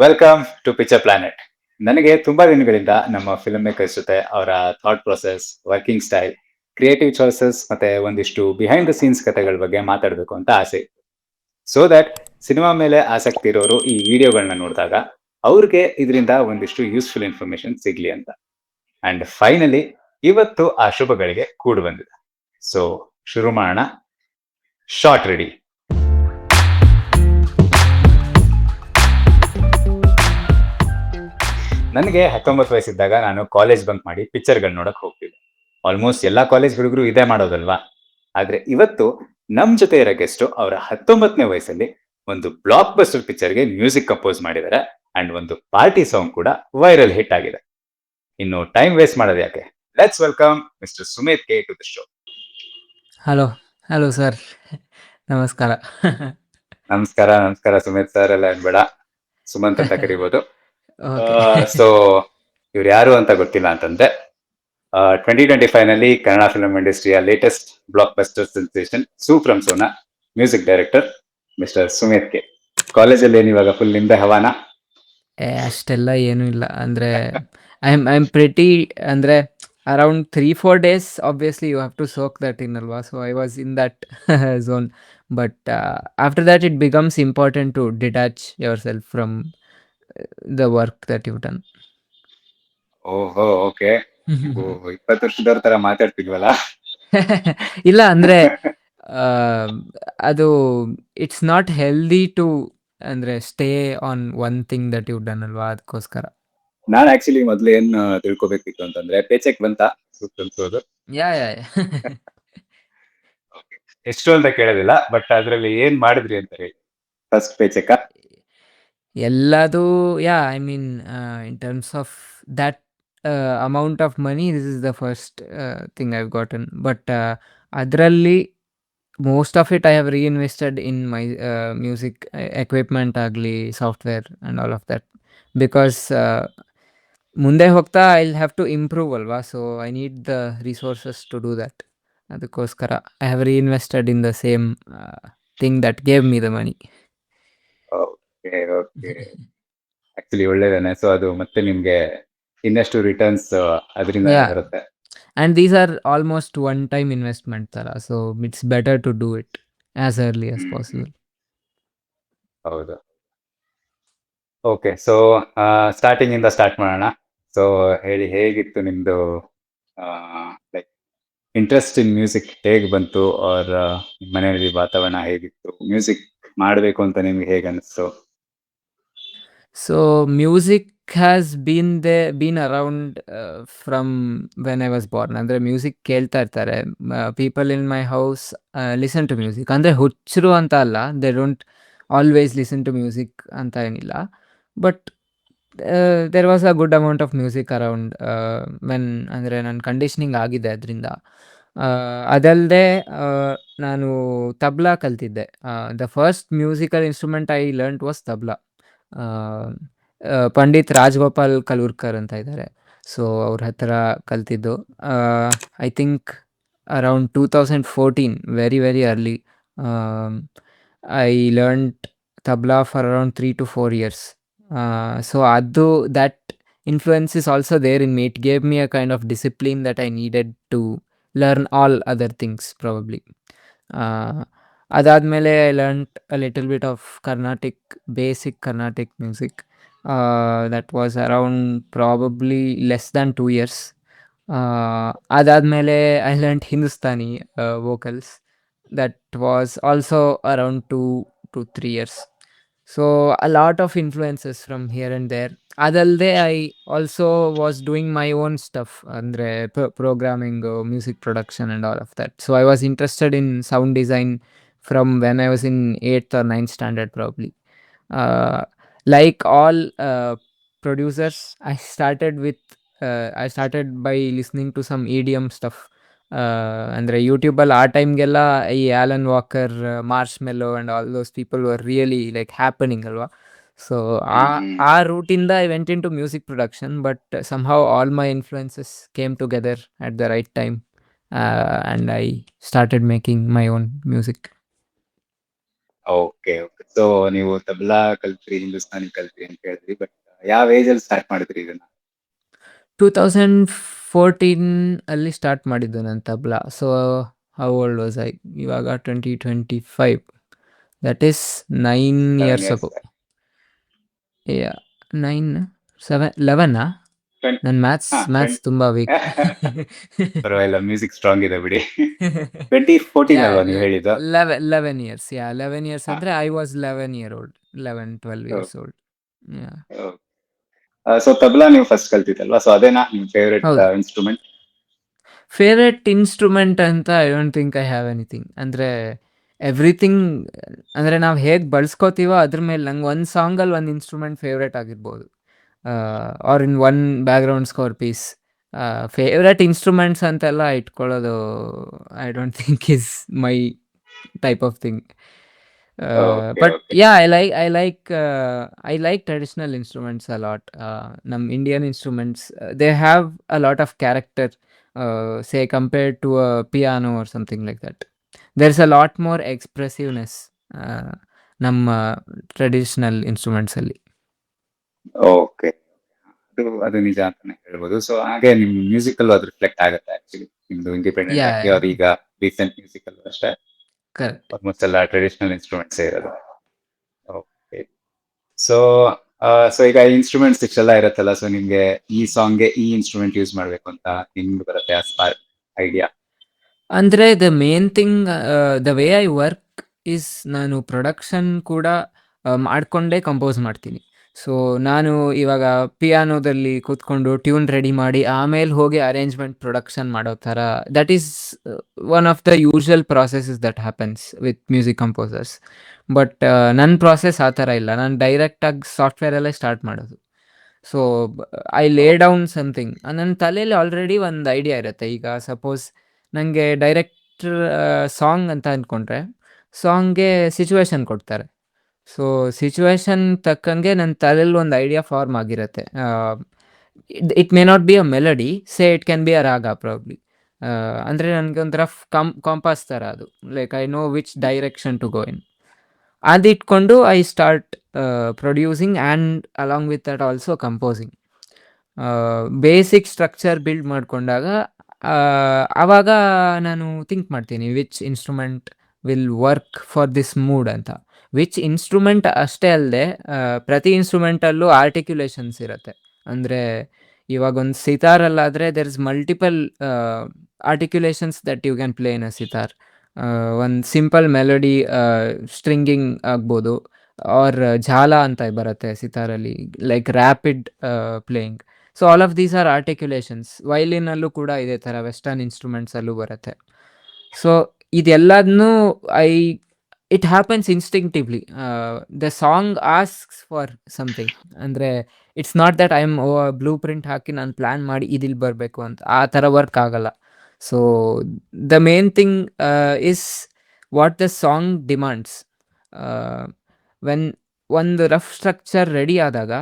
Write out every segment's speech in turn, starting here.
Welcome to Picture planet. ನನಗೆ ತುಂಬಾ ದಿನಗಳಿಂದ ನಮ್ಮ ಫಿಲ್ಮ್ ಮೇಕರ್ಸ್ ಜೊತೆ ಅವರ thought process, working style, creative choices ಮತ್ತೆ ಒಂದಿಷ್ಟು ಬಿಹೈಂಡ್ ದ ಸೀನ್ಸ್ ಕಥೆಗಳ ಬಗ್ಗೆ ಮಾತಾಡಬೇಕು ಅಂತ ಆಸೆ. ಸೊ ದಟ್ ಸಿನಿಮಾ ಮೇಲೆ ಆಸಕ್ತಿ ಇರೋರು ಈ ವಿಡಿಯೋಗಳನ್ನ ನೋಡಿದಾಗ ಅವ್ರಿಗೆ ಇದರಿಂದ ಒಂದಿಷ್ಟು ಯೂಸ್ಫುಲ್ ಇನ್ಫಾರ್ಮೇಶನ್ ಸಿಗ್ಲಿ ಅಂತ. ಅಂಡ್ ಫೈನಲಿ ಇವತ್ತು ಆ ಶುಭಗಳಿಗೆ ಕೂಡು ಬಂದಿದೆ. ಸೊ ಶುರು ಮಾಡೋಣ. Short ready. ನನಗೆ 19 ವಯಸ್ಸಿದ್ದಾಗ ನಾನು ಕಾಲೇಜ್ ಬಂಕ್ ಮಾಡಿ ಪಿಕ್ಚರ್ಗಳು ನೋಡಕ್ ಹೋಗ್ತಿದ್ದೆ. ಆಲ್ಮೋಸ್ಟ್ ಎಲ್ಲಾ ಕಾಲೇಜ್ ಹುಡುಗರು ಇದೇ ಮಾಡೋದಲ್ವಾ. ಆದ್ರೆ ಇವತ್ತು ನಮ್ ಜೊತೆ ಇರೋ ಗೆಸ್ಟ್ ಅವರ 19ನೇ ವಯಸ್ಸಲ್ಲಿ ಒಂದು ಬ್ಲಾಕ್ ಬಸ್ಟರ್ ಪಿಕ್ಚರ್ಗೆ ಮ್ಯೂಸಿಕ್ ಕಂಪೋಸ್ ಮಾಡಿದ್ದಾರೆ ಅಂಡ್ ಒಂದು ಪಾರ್ಟಿ ಸಾಂಗ್ ಕೂಡ ವೈರಲ್ ಹಿಟ್ ಆಗಿದೆ. ಇನ್ನು ಟೈಮ್ ವೇಸ್ಟ್ ಮಾಡೋದು ಯಾಕೆ, let's welcome mister Sumit K to the show. Hello hello sir, ನಮಸ್ಕಾರ. ನಮಸ್ಕಾರ ನಮಸ್ಕಾರ ಸುಮಿತ್ ಸರ್ ಎಲ್ಲ ಬೇಡ, ಸುಮಂತ್ ಅಂತ ಕರಿಬಹುದು. ಓಕೆ. ಸೊ ಇವ್ರು ಯಾರು ಅಂತ ಗೊತ್ತಿಲ್ಲ ಅಂತಂದ್ರೆ 2025 ನಲ್ಲಿ ಕನ್ನಡ ಫಿಲ್ಮ್ ಇಂಡಸ್ಟ್ರಿಯ latest blockbuster sensation Su from So music director mister Sumit K. ಕಾಲೇಜಲ್ಲಿ ಏನು ಇವಾಗ ಫುಲ್ ನಿಮ್ದೆ ಹವಾನ? ಅಷ್ಟೆಲ್ಲ ಏನೂ ಇಲ್ಲ. ಅಂದರೆ ಐ ಆಮ್ ಪ್ರಿಟಿ, ಅಂದರೆ around 3-4 days obviously you have to soak that in ಅಲ್ವಾ. So I was in that zone. But after that it becomes important to detach yourself from the work that you done. ಓಹೋ, okay. 20 ವರ್ಷದವ್ರ ತರ ಮಾತಾಡ್ತಿದ್ವಲ್ಲ. ಇಲ್ಲ ಅಂದರೆ ಅದು it's not healthy to ಅಂದರೆ stay on one thing that you done ಅಲ್ವಾ, ಅದಕ್ಕೋಸ್ಕರ. ನಾನು ಆಕ್ಚುಲಿ ಮೊದ್ಲು ಏನ್ ತಿಳ್ಕೊಬೇಕಿತ್ತು ಅಂತಂದ್ರೆ, ಪೇಚೆಕ್ ಬಂತ ಸುತ್ತೋದು ಯಾ ಎಷ್ಟು ಅಂತ ಕೇಳೋದಿಲ್ಲ, ಬಟ್ ಅದ್ರಲ್ಲಿ ಏನ್ ಮಾಡಿದ್ರಿ ಅಂತ ಹೇಳಿ. ಫಸ್ಟ್ ಪೇಚೆಕ್ ಎಲ್ಲದು, yeah I mean in terms of that amount of money, this is the first thing I've gotten. But ಅದರಲ್ಲಿ most of it I have reinvested in my music equipment ಆಗಲಿ, software and all of that. Because ಮುಂದೆ ಹೋಗ್ತಾ I will have to improve ಅಲ್ವಾ. So I need the resources to do that. ಅದಕ್ಕೋಸ್ಕರ I have reinvested in the same thing that gave me the money. Okay okay, actually ಒಳ್ಳೇದೇನೆ. So ಅದು ಮತ್ತೆ ನಿಮ್ಗೆ ಇನ್ನಷ್ಟು returns ಅದರಿಂದ ಯಾ, ಬರುತ್ತೆ. and these are almost one time investment ತರ, so it's better to do it as early as possible. ಹೌದು. Okay, so starting ಇಂದ ಸ್ಟಾರ್ಟ್ ಮಾಡೋಣ. ಸೊ ಹೇಳಿ, ಹೇಗಿತ್ತು ನಿಮ್ದು ಲೈಕ್ ಇಂಟ್ರೆಸ್ಟ್ ಇನ್ ಮ್ಯೂಸಿಕ್ ಹೇಗೆ ಬಂತು? ಆರ್ ಮನೆಯಲ್ಲಿ ವಾತಾವರಣ ಹೇಗಿತ್ತು? ಮ್ಯೂಸಿಕ್ ಮಾಡಬೇಕು ಅಂತ ನಿಮ್ಗೆ ಹೇಗೆ ಅನಿಸ್ತು? So music has been around from when I was born. ಅಂದರೆ ಮ್ಯೂಸಿಕ್ ಕೇಳ್ತಾ ಇರ್ತಾರೆ people in my house. Listen to music ಅಂದರೆ ಹುಚ್ಚರು ಅಂತ ಅಲ್ಲ, they don't always listen to music ಅಂತ ಏನಿಲ್ಲ. But there was a good amount of music around when, ಅಂದರೆ ನನ್ನ ಕಂಡೀಷ್ನಿಂಗ್ ಆಗಿದೆ ಅದರಿಂದ. ಅದಲ್ಲದೆ ನಾನು ತಬ್ಲಾ ಕಲ್ತಿದ್ದೆ. The first musical instrument I learnt was tabla. Pandit Rajagopal Kalurkar ಅಂತ ಇದ್ದಾರೆ, ಸೊ ಅವ್ರ ಹತ್ರ ಕಲ್ತಿದ್ದು. I think around 2014, very very early. I learnt tabla for around 3 to 4 years. So ಅದು that influence is also there in me. It gave me a kind of discipline that I needed to learn all other things probably. ಅದಾದಮೇಲೆ I learnt a little bit of Carnatic, basic Carnatic music. That was around probably less than 2 years. ಅದಾದಮೇಲೆ I learnt Hindustani vocals. That was also around 2 to 3 years. So a lot of influences from here and there. ಅದಲ್ಲದೆ I also was doing my own stuff, ಅಂದರೆ programming, music production and all of that. So I was interested in sound design from when I was in 8th or 9th standard probably. Like all producers, I started by listening to some EDM stuff. ಅಂದರೆ ಯೂಟ್ಯೂಬಲ್ಲಿ ಆ ಟೈಮ್ಗೆಲ್ಲ ಈ Alan Walker, Marshmello and all those people were really like happening ಅಲ್ವಾ. So ಆ ರೂಟಿಂದ I went into music production. But somehow all my influences came together at the right time, and I started making my own music. Okay, okay. So ನೀವು ತಬಲಾ ಕಲ್ತ್ರಿ, ಹಿಂದೂಸ್ತಾನಿ ಕಲ್ತ್ರಿ ಅಂತ ಹೇಳಿದ್ರಿ. But ಯಾವ age ಅಲ್ಲಿ start ಮಾಡಿದ್ರಿ ಇದನ್ನ? 2014 ಅಲ್ಲಿ ಸ್ಟಾರ್ಟ್ ಮಾಡಿದ್ದು ನಾನು tabla. So how old was I? ಇವಾಗ 2025. That is 9 7 years years ago. ಯಾ 9, 7, 11 ನನ್ನ ಮ್ಯಾಥ್ಸ್ ಹಾ, ಮ್ಯಾಥ್ಸ್ ತುಂಬ ವೀಕ್. ಪರವಾಗಿಲ್ಲ, ಮ್ಯೂಸಿಕ್ ಸ್ಟ್ರಾಂಗ್ ಇದೆ ಬಿಡಿ. 2014 ಯಾ ಅಲ್ವಾ ನೀವು ಹೇಳಿದ್ದು? 11 ಇಯರ್ಸ್. ಯಾ 11 ಇಯರ್ಸ್ ಹಾ, ಅಂದರೆ I was 11 year old, 11, 12 years old. Yeah so tabla ನೀವು ಫಸ್ಟ್ ಕಲ್ತಿದ್ದಲ್ವಾ? ಸೊ ಅದೇನಾ ನಿಮ್ ಫೇವ್ರೆಟ್ ಹೌದು. ಇನ್ಸ್ಟ್ರೂಮೆಂಟ್? ಫೇವ್ರೆಟ್ ಇನ್ಸ್ಟ್ರೂಮೆಂಟ್ ಅಂತ I don't think I have anything. ಅಂದರೆ ಎವ್ರಿಥಿಂಗ್, ಅಂದರೆ ನಾವು ಹೇಗೆ ಬಳಸ್ಕೋತೀವೋ ಅದ್ರ ಮೇಲೆ ನಂಗೆ ಒಂದು ಸಾಂಗಲ್ಲಿ ಒಂದು ಇನ್ಸ್ಟ್ರೂಮೆಂಟ್ ಫೇವ್ರೇಟ್ ಆಗಿರ್ಬೋದು, or in one background score piece. Favourite instruments ಅಂತೆಲ್ಲ ಇಟ್ಕೊಳ್ಳೋದು I don't think is my type of thing. Okay, but okay. Yeah I like traditional instruments a lot. ನಮ್ಮ Indian instruments they have a lot of character, say compared to a piano or something like that. There's a lot more expressiveness ನಮ್ಮ traditional instruments ಅಲ್ಲಿ. Okay, ಅದು ನಿಜ ಅಂತಾನೆ ಹೇಳ್ಬೋದು. So ಹಾಗೆ ನಿಮ್ music ಅಲ್ಲೂ ಅದು ರಿಫ್ಲೆಕ್ಟ್ ಆಗುತ್ತೆ ಆಕ್ಚುಲಿ, ನಿಮ್ದು ಇಂಡಿಪೆಂಡೆಂಟ್ ಯಾ ಆಗಿ. ಅವ್ರು ಈಗ ರೀಸೆಂಟ್ ಮ್ಯೂಸಿಕ್ ಅಲ್ಲೂ ಅಷ್ಟೇ ಕರೆಕ್ಟ್. ಆಲ್ಮೋಸ್ಟ್ ಎಲ್ಲ ಟ್ರೆಡಿಷನಲ್ ಇನ್ಸ್ಟ್ರೂಮೆಂಟ್ಸ್ ಇರೋದು. ಓಕೆ. ಸೊ ಸೊ ಈಗ ಇನ್ಸ್ಟ್ರೂಮೆಂಟ್ಸ್ ಇಷ್ಟೆಲ್ಲ ಇರುತ್ತಲ್ಲ, ಸೊ ನಿಮ್ಗೆ ಈ ಸಾಂಗ್ಗೆ ಈ ಇನ್ಸ್ಟ್ರೂಮೆಂಟ್ ಯೂಸ್ ಮಾಡ್ಬೇಕು ಅಂತ ನಿಮ್ಗೆ ಬರುತ್ತೆ ಆ ಐಡಿಯಾ? ಅಂದರೆ the main thing, the way I work is ನಾನು ಪ್ರೊಡಕ್ಷನ್ ಕೂಡ ಮಾಡಿಕೊಂಡೇ ಕಂಪೋಸ್ ಮಾಡ್ತೀನಿ. ಸೊ ನಾನು ಇವಾಗ ಪಿಯಾನೋದಲ್ಲಿ ಕೂತ್ಕೊಂಡು ಟ್ಯೂನ್ ರೆಡಿ ಮಾಡಿ ಆಮೇಲೆ ಹೋಗಿ ಅರೇಂಜ್ಮೆಂಟ್ ಪ್ರೊಡಕ್ಷನ್ ಮಾಡೋ ಥರ, that is one of the usual processes that happens with music composers. But ನನ್ನ ಪ್ರಾಸೆಸ್ ಆ ಥರ ಇಲ್ಲ. ನಾನು ಡೈರೆಕ್ಟಾಗಿ ಸಾಫ್ಟ್ವೇರಲ್ಲೇ ಸ್ಟಾರ್ಟ್ ಮಾಡೋದು. ಸೊ ಐ ಲೇ ಡೌನ್ ಸಮಥಿಂಗ್. ನನ್ನ ತಲೆಯಲ್ಲಿ ಆಲ್ರೆಡಿ ಒಂದು ಐಡಿಯಾ ಇರುತ್ತೆ. ಈಗ ಸಪೋಸ್ ನನಗೆ ಡೈರೆಕ್ಟ್ರ್ ಸಾಂಗ್ ಅಂತ ಅಂದ್ಕೊಂಡ್ರೆ, ಸಾಂಗ್ಗೆ ಸಿಚುವೇಶನ್ ಕೊಡ್ತಾರೆ. ಸೊ ಸಿಚುವೇಶನ್ ತಕ್ಕಂಗೆ ನನ್ನ ತಲೆಯಲ್ಲಿ ಒಂದು ಐಡಿಯಾ ಫಾರ್ಮ್ ಆಗಿರುತ್ತೆ. It may not be a melody, say it can be a raga probably. ಅಂದರೆ ನನಗೆ ಒಂಥರ ಕಾಂಪಾಸ್ ಥರ ಅದು. Like I know which direction to go in. ಅದಿಟ್ಕೊಂಡು I start producing and along with that also composing. Basic structure build ಮಾಡಿಕೊಂಡಾಗ ಆವಾಗ ನಾನು think ಮಾಡ್ತೀನಿ which instrument will work for this mood ಅಂತ. ವಿಚ್ ಇನ್ಸ್ಟ್ರೂಮೆಂಟ್ ಅಷ್ಟೇ ಅಲ್ಲದೆ ಪ್ರತಿ ಇನ್ಸ್ಟ್ರೂಮೆಂಟಲ್ಲೂ ಆರ್ಟಿಕ್ಯುಲೇಷನ್ಸ್ ಇರುತ್ತೆ. ಅಂದರೆ ಇವಾಗ ಒಂದು ಸಿತಾರಲ್ಲಾದರೆ there is multiple articulations that you can play in a sitar. ಒಂದು ಸಿಂಪಲ್ ಮೆಲೋಡಿ ಸ್ಟ್ರಿಂಗಿಂಗ್ ಆಗ್ಬೋದು, ಆರ್ ಝಾಲ ಅಂತ ಬರುತ್ತೆ ಸಿತಾರಲ್ಲಿ, like rapid playing. So all of these are articulations. ವೈಲಿನಲ್ಲೂ ಕೂಡ ಇದೇ ಥರ ವೆಸ್ಟರ್ನ್ ಇನ್ಸ್ಟ್ರೂಮೆಂಟ್ಸಲ್ಲೂ ಬರುತ್ತೆ. ಸೊ ಇದೆಲ್ಲದನ್ನೂ it happens instinctively. The song asks for something. ಅಂದರೆ it's not that I am blueprint ಹಾಕಿ ನಾನು ಪ್ಲ್ಯಾನ್ ಮಾಡಿ ಇದಿಲ್ಲಿ ಬರಬೇಕು ಅಂತ ಆ ಥರ ವರ್ಕ್ ಆಗಲ್ಲ. So the main thing is what the song demands. When ಒಂದು ರಫ್ ಸ್ಟ್ರಕ್ಚರ್ ರೆಡಿ ಆದಾಗ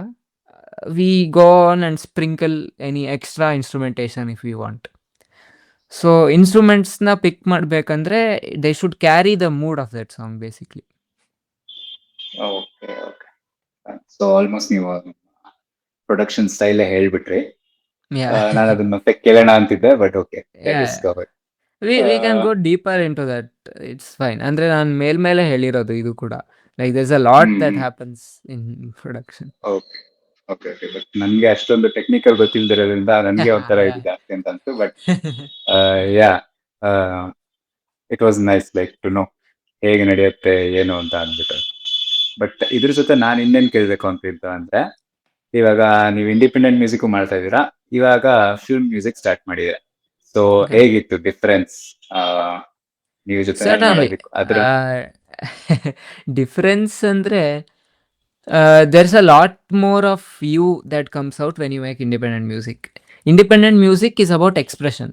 we go on and sprinkle any extra instrumentation if you want. So ಇನ್ಸ್ಟ್ರೂಮೆಂಟ್ಸ್ನ ಪಿಕ್ ಮಾಡಬೇಕಂದ್ರೆ they should carry the mood of that song basically. Okay, okay. So almost ನೀವು production ಸ್ಟೈಲೇ ಹೇಳ್ಬಿಟ್ರಿ. ನಾನು ಅದನ್ನ ಮತ್ತೆ ಕೇಳೋಣ ಅಂತಿದ್ದೆ, but okay, we can go deeper into that, it's fine. ಅಂದರೆ ನಾನು ಮೇಲ್ಮೇಲೆ ಹೇಳಿರೋದು ಇದು ಕೂಡ. Like there's a lot that happens in production. Okay, okay, okay. But ನನಗೆ ಅಷ್ಟೊಂದು ಟೆಕ್ನಿಕಲ್ ಗೊತ್ತಿಲ್ದಿರೋದ್ರಿಂದ ನನಗೆ ಒಂಥರ ಇದು ಜಾಸ್ತಿ ಅಂತ ಅನ್ತು. But yeah, it was nice like to know ಹೇಗೆ ನಡೆಯುತ್ತೆ ಏನು ಅಂತ ಅಂದ್ಬಿಟ್ಟು. ಬಟ್ ಇದ್ರ ಜೊತೆ ನಾನು ಇನ್ನೇನು ಕೇಳಬೇಕು ಅಂತಿದ್ದು ಅಂದ್ರೆ, ಇವಾಗ ನೀವು ಇಂಡಿಪೆಂಡೆಂಟ್ ಮ್ಯೂಸಿಕ್ ಮಾಡ್ತಾ ಇದ್ದೀರಾ, ಇವಾಗ ಫಿಲ್ಮ್ ಮ್ಯೂಸಿಕ್ ಸ್ಟಾರ್ಟ್ ಮಾಡಿದೆ. ಸೊ ಹೇಗಿತ್ತು ಡಿಫ್ರೆನ್ಸ್ ನೀವು ಜೊತೆ ಮಾಡೋದಕ್ಕೆ ಅದ್ರ? ಡಿಫ್ರೆನ್ಸ್ ಅಂದರೆ there's a lot more of you that comes out when you make independent music. Independent music is about expression.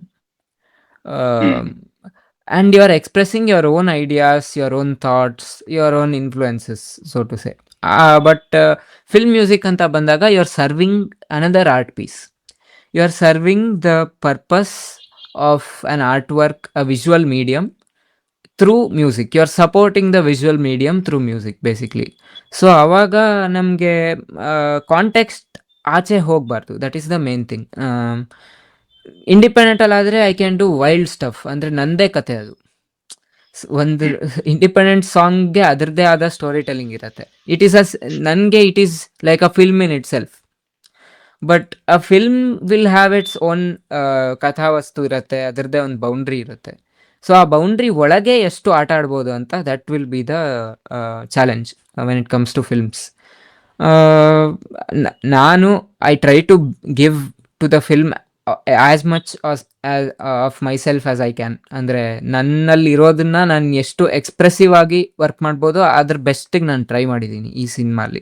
And you are expressing your own ideas, your own thoughts, your own influences, so to say. But film music anta bandaga you are serving another art piece. You are serving the purpose of an artwork, a visual medium, through music. You are supporting the visual medium through music basically. So ಅವಾಗ ನಮಗೆ context ಆಚೆ ಹೋಗಬಾರ್ದು. That is the main thing. ಇಂಡಿಪೆಂಡೆಂಟಲ್ಲಾದರೆ I can do wild stuff. ಅಂದರೆ ನನ್ನದೇ ಕತೆ ಅದು. ಒಂದು ಇಂಡಿಪೆಂಡೆಂಟ್ ಸಾಂಗ್ಗೆ ಅದರದ್ದೇ ಆದ ಸ್ಟೋರಿ ಟೆಲ್ಲಿಂಗ್ ಇರುತ್ತೆ. ಇಟ್ ಈಸ್ ನನಗೆ it is like a film in itself. But a film will have its own ಕಥಾವಸ್ತು ಇರುತ್ತೆ, ಅದರದ್ದೇ ಒಂದು ಬೌಂಡ್ರಿ ಇರುತ್ತೆ. ಸೊ ಆ ಬೌಂಡ್ರಿ ಒಳಗೆ ಎಷ್ಟು ಆಟ ಆಡ್ಬೋದು ಅಂತ, that will be the challenge when it comes to films. ನಾನು I try to give to the film as much of myself as I can. ಅಂದರೆ ನನ್ನಲ್ಲಿ ಇರೋದನ್ನ ನಾನು ಎಷ್ಟು ಎಕ್ಸ್ಪ್ರೆಸಿವ್ ಆಗಿ ವರ್ಕ್ ಮಾಡ್ಬೋದು ಅದ್ರ ಬೆಸ್ಟಿಗೆ ನಾನು ಟ್ರೈ ಮಾಡಿದ್ದೀನಿ ಈ ಸಿನಿಮಾಲಿ,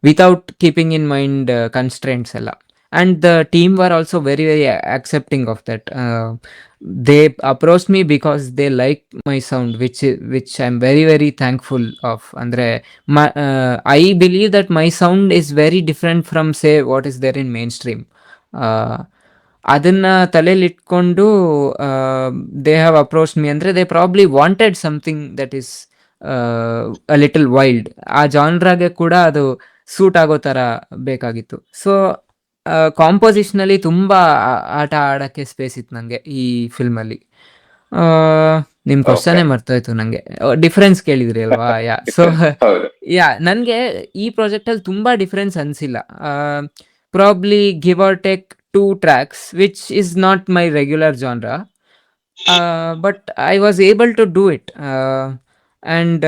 without keeping in mind constraints ಎಲ್ಲ. And the team were also very very accepting of that. They approached me because they like my sound, which I'm very very thankful of. Andre I believe that my sound is very different from, say, what is there in mainstream. ಅದನ್ನ ತಲೆಯಲ್ಲಿಟ್ಕೊಂಡು they have approached me. ಅಂದರೆ they probably wanted something that is a little wild. ಆ ಜಾನ್ರಾಗೆ ಕೂಡ ಅದು suit ಆಗೋ ಥರ ಬೇಕಾಗಿತ್ತು. So ಕಾಂಪೋಸಿಷನಲ್ಲಿ ತುಂಬ ಆಟ ಆಡೋಕ್ಕೆ ಸ್ಪೇಸ್ ಇತ್ತು ನನಗೆ ಈ ಫಿಲ್ಮಲ್ಲಿ. ನಿಮ್ಮ ಕ್ವಶನೇ ಮರ್ತೋಯ್ತು ನನಗೆ. ಡಿಫ್ರೆನ್ಸ್ ಕೇಳಿದ್ರಿ ಅಲ್ವಾ? ಸೊ ನನಗೆ ಈ ಪ್ರಾಜೆಕ್ಟಲ್ಲಿ ತುಂಬ ಡಿಫ್ರೆನ್ಸ್ ಅನಿಸಿಲ್ಲ. Probably give or take 2 tracks, which is not my regular genre, but I was able to do it. And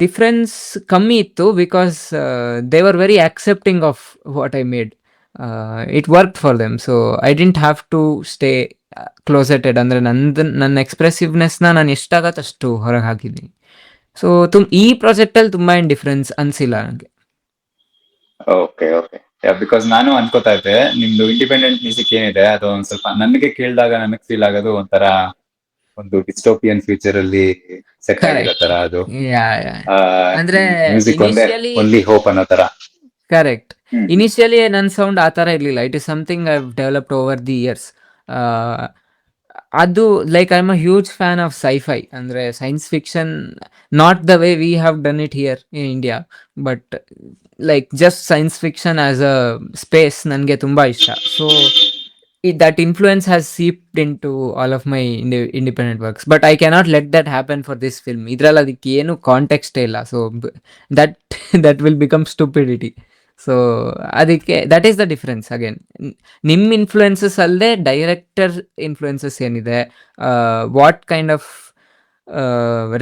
difference ಕಮ್ಮಿ ಇತ್ತು because they were very accepting of what I made. It worked for them, so I didn't have to stay closeted. ಅಂದರೆ ನನ್ನ ಎಕ್ಸ್ಪ್ರೆಸಿವ್ನೆಸ್ನ ನಾನು ಎಷ್ಟಾಗತ್ತೆ ಅಷ್ಟು ಹೊರಗೆ ಹಾಕಿದ್ದೀನಿ. So ಈ ಪ್ರಾಜೆಕ್ಟಲ್ಲಿ ತುಂಬ ಏನು ಡಿಫ್ರೆನ್ಸ್ ಅನಿಸಿಲ್ಲ ನನಗೆ. Okay okay. ಬಿಕಾಸ್ ನಾನು ಅನ್ಕೋತಾ ಇದ್ದೆ ನಿಮ್ದು ಇಂಡಿಪೆಂಡೆಂಟ್ ಮ್ಯೂಸಿಕ್ ಏನಿದೆ ಅದು ಒಂದ್ ಸ್ವಲ್ಪ ನನಗೆ ಕೇಳಿದಾಗ ನನಗೆ ಫೀಲ್ ಆಗೋದು ಒಂಥರ ಒಂದು ಡಿಸ್ಟೋಪಿಯನ್ ಫ್ಯೂಚರ್ ಅಲ್ಲಿ ಸೆಟ್ ಆಗಿರೋ ತರ ಅದು. ಅಂದ್ರೆ ಮ್ಯೂಸಿಕ್ ಒಂದೇ ಓನ್ಲಿ ಹೋಪ್ ಅನ್ನೋ ತರ. ಕರೆಕ್ಟ್. ಇನಿಷಿಯಲಿ ನನ್ನ ಸೌಂಡ್ ಆ ಥರ ಇರಲಿಲ್ಲ. It is something I have developed over the years. ಅದು like I am a huge fan of sci-fi, ಅಂದರೆ science fiction, not the way we have done it here in India, but like just science fiction as a space ನನಗೆ ತುಂಬ ಇಷ್ಟ. So that influence has seeped into all of my independent works, but I cannot let that happen for this film. ಇದ್ರಲ್ಲಿ ಅದಕ್ಕೆ ಏನು context ಇಲ್ಲ. So that will become stupidity. So ಅದಕ್ಕೆ that is the difference. Again ನಿಮ್ಮ influences ಅಲ್ಲದೆ director influences ಏನಿದೆ, what kind of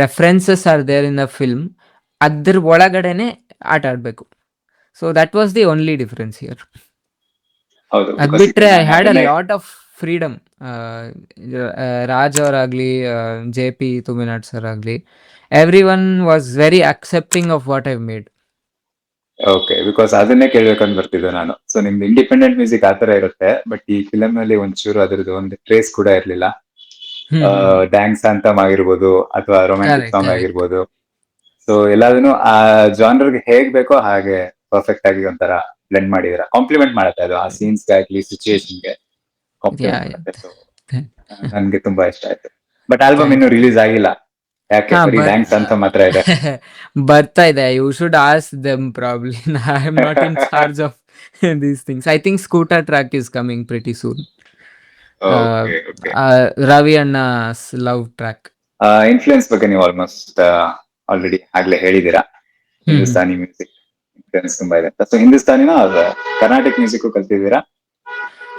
references are there in the film, ಅದ್ರ ಒಳಗಡೆನೆ ಆಟ ಆಡಬೇಕು. So that was the only difference here. ಅದ್ ಬಿಟ್ರೆ I had a lot of freedom. Raj ಅವರಾಗ್ಲಿ, ಜೆ ಪಿ ತುಮಿನಾಡ್ ಸರ್ ಆಗಲಿ, everyone was very accepting of what I've made. Okay, because ಅದನ್ನೇ ಕೇಳ್ಬೇಕಂತ ಬರ್ತಿದ್ದೆ ನಾನು. ಸೊ ನಿಮ್ದು ಇಂಡಿಪೆಂಡೆಂಟ್ ಮ್ಯೂಸಿಕ್ ಆತರ ಇರುತ್ತೆ, ಬಟ್ ಈ ಫಿಲಮ್ ಅಲ್ಲಿ ಒಂಚೂರು ಅದ್ರದ್ದು ಒಂದು ಟ್ರೇಸ್ ಕೂಡ ಇರ್ಲಿಲ್ಲ. ಡ್ಯಾನ್ಸ್ ಅಂತಮ್ ಆಗಿರ್ಬೋದು ಅಥವಾ ರೊಮ್ಯಾಂಟಿಕ್ ಸಾಂಗ್ ಆಗಿರ್ಬೋದು. ಸೊ ಎಲ್ಲದನ್ನು ಆ ಜಾನರ್ಗೆ ಹೇಗ್ ಬೇಕೋ ಹಾಗೆ ಪರ್ಫೆಕ್ಟ್ ಆಗಿ ಒಂಥರ ಬ್ಲೆಂಡ್ ಮಾಡಿದ್ರ, ಕಾಂಪ್ಲಿಮೆಂಟ್ ಮಾಡುತ್ತೆ ಅದು ಆ ಸೀನ್ಸ್ ಆಗ್ಲಿ ಸಿಚುಯೇಷನ್ಗೆ ಕಾಂಪ್ಲಿಮೆಂಟ್ ಮಾಡುತ್ತೆ. ಸೊ ನನ್ಗೆ ತುಂಬಾ ಇಷ್ಟ ಆಯ್ತು. ಬಟ್ ಆಲ್ಬಮ್ ಇನ್ನು ರಿಲೀಸ್ ಆಗಿಲ್ಲ, ಯಾಕೆ? ಡ್ಯಾನ್ಸ್ ಅಂತ ಮಾತ್ರ ಇದೆ. ಬರ್ತಾ ಇದೆ. You should ask them probably. I am not in charge of these things. I think scooter track is coming pretty soon. Ravi Anna's love track. Influence ಬಗ್ಗೆ ನೀವು ಆಲ್ಮೋಸ್ಟ್ ಆಲ್ರೆಡಿ ಆಗ್ಲೇ ಹೇಳಿದೀರಾ. ಹಿಂದೂಸ್ತಾನಿ ಮ್ಯೂಸಿಕ್ ಇನ್ಫ್ಲುಯೆನ್ಸ್ ತುಂಬಾ ಇದೆ ಅಂತ. ಸೊ ಹಿಂದೂಸ್ತಾನಿನ ಕರ್ನಾಟಿಕ್ ಮ್ಯೂಸಿಕ್ ಕಲ್ತಿದ್ದೀರಾ?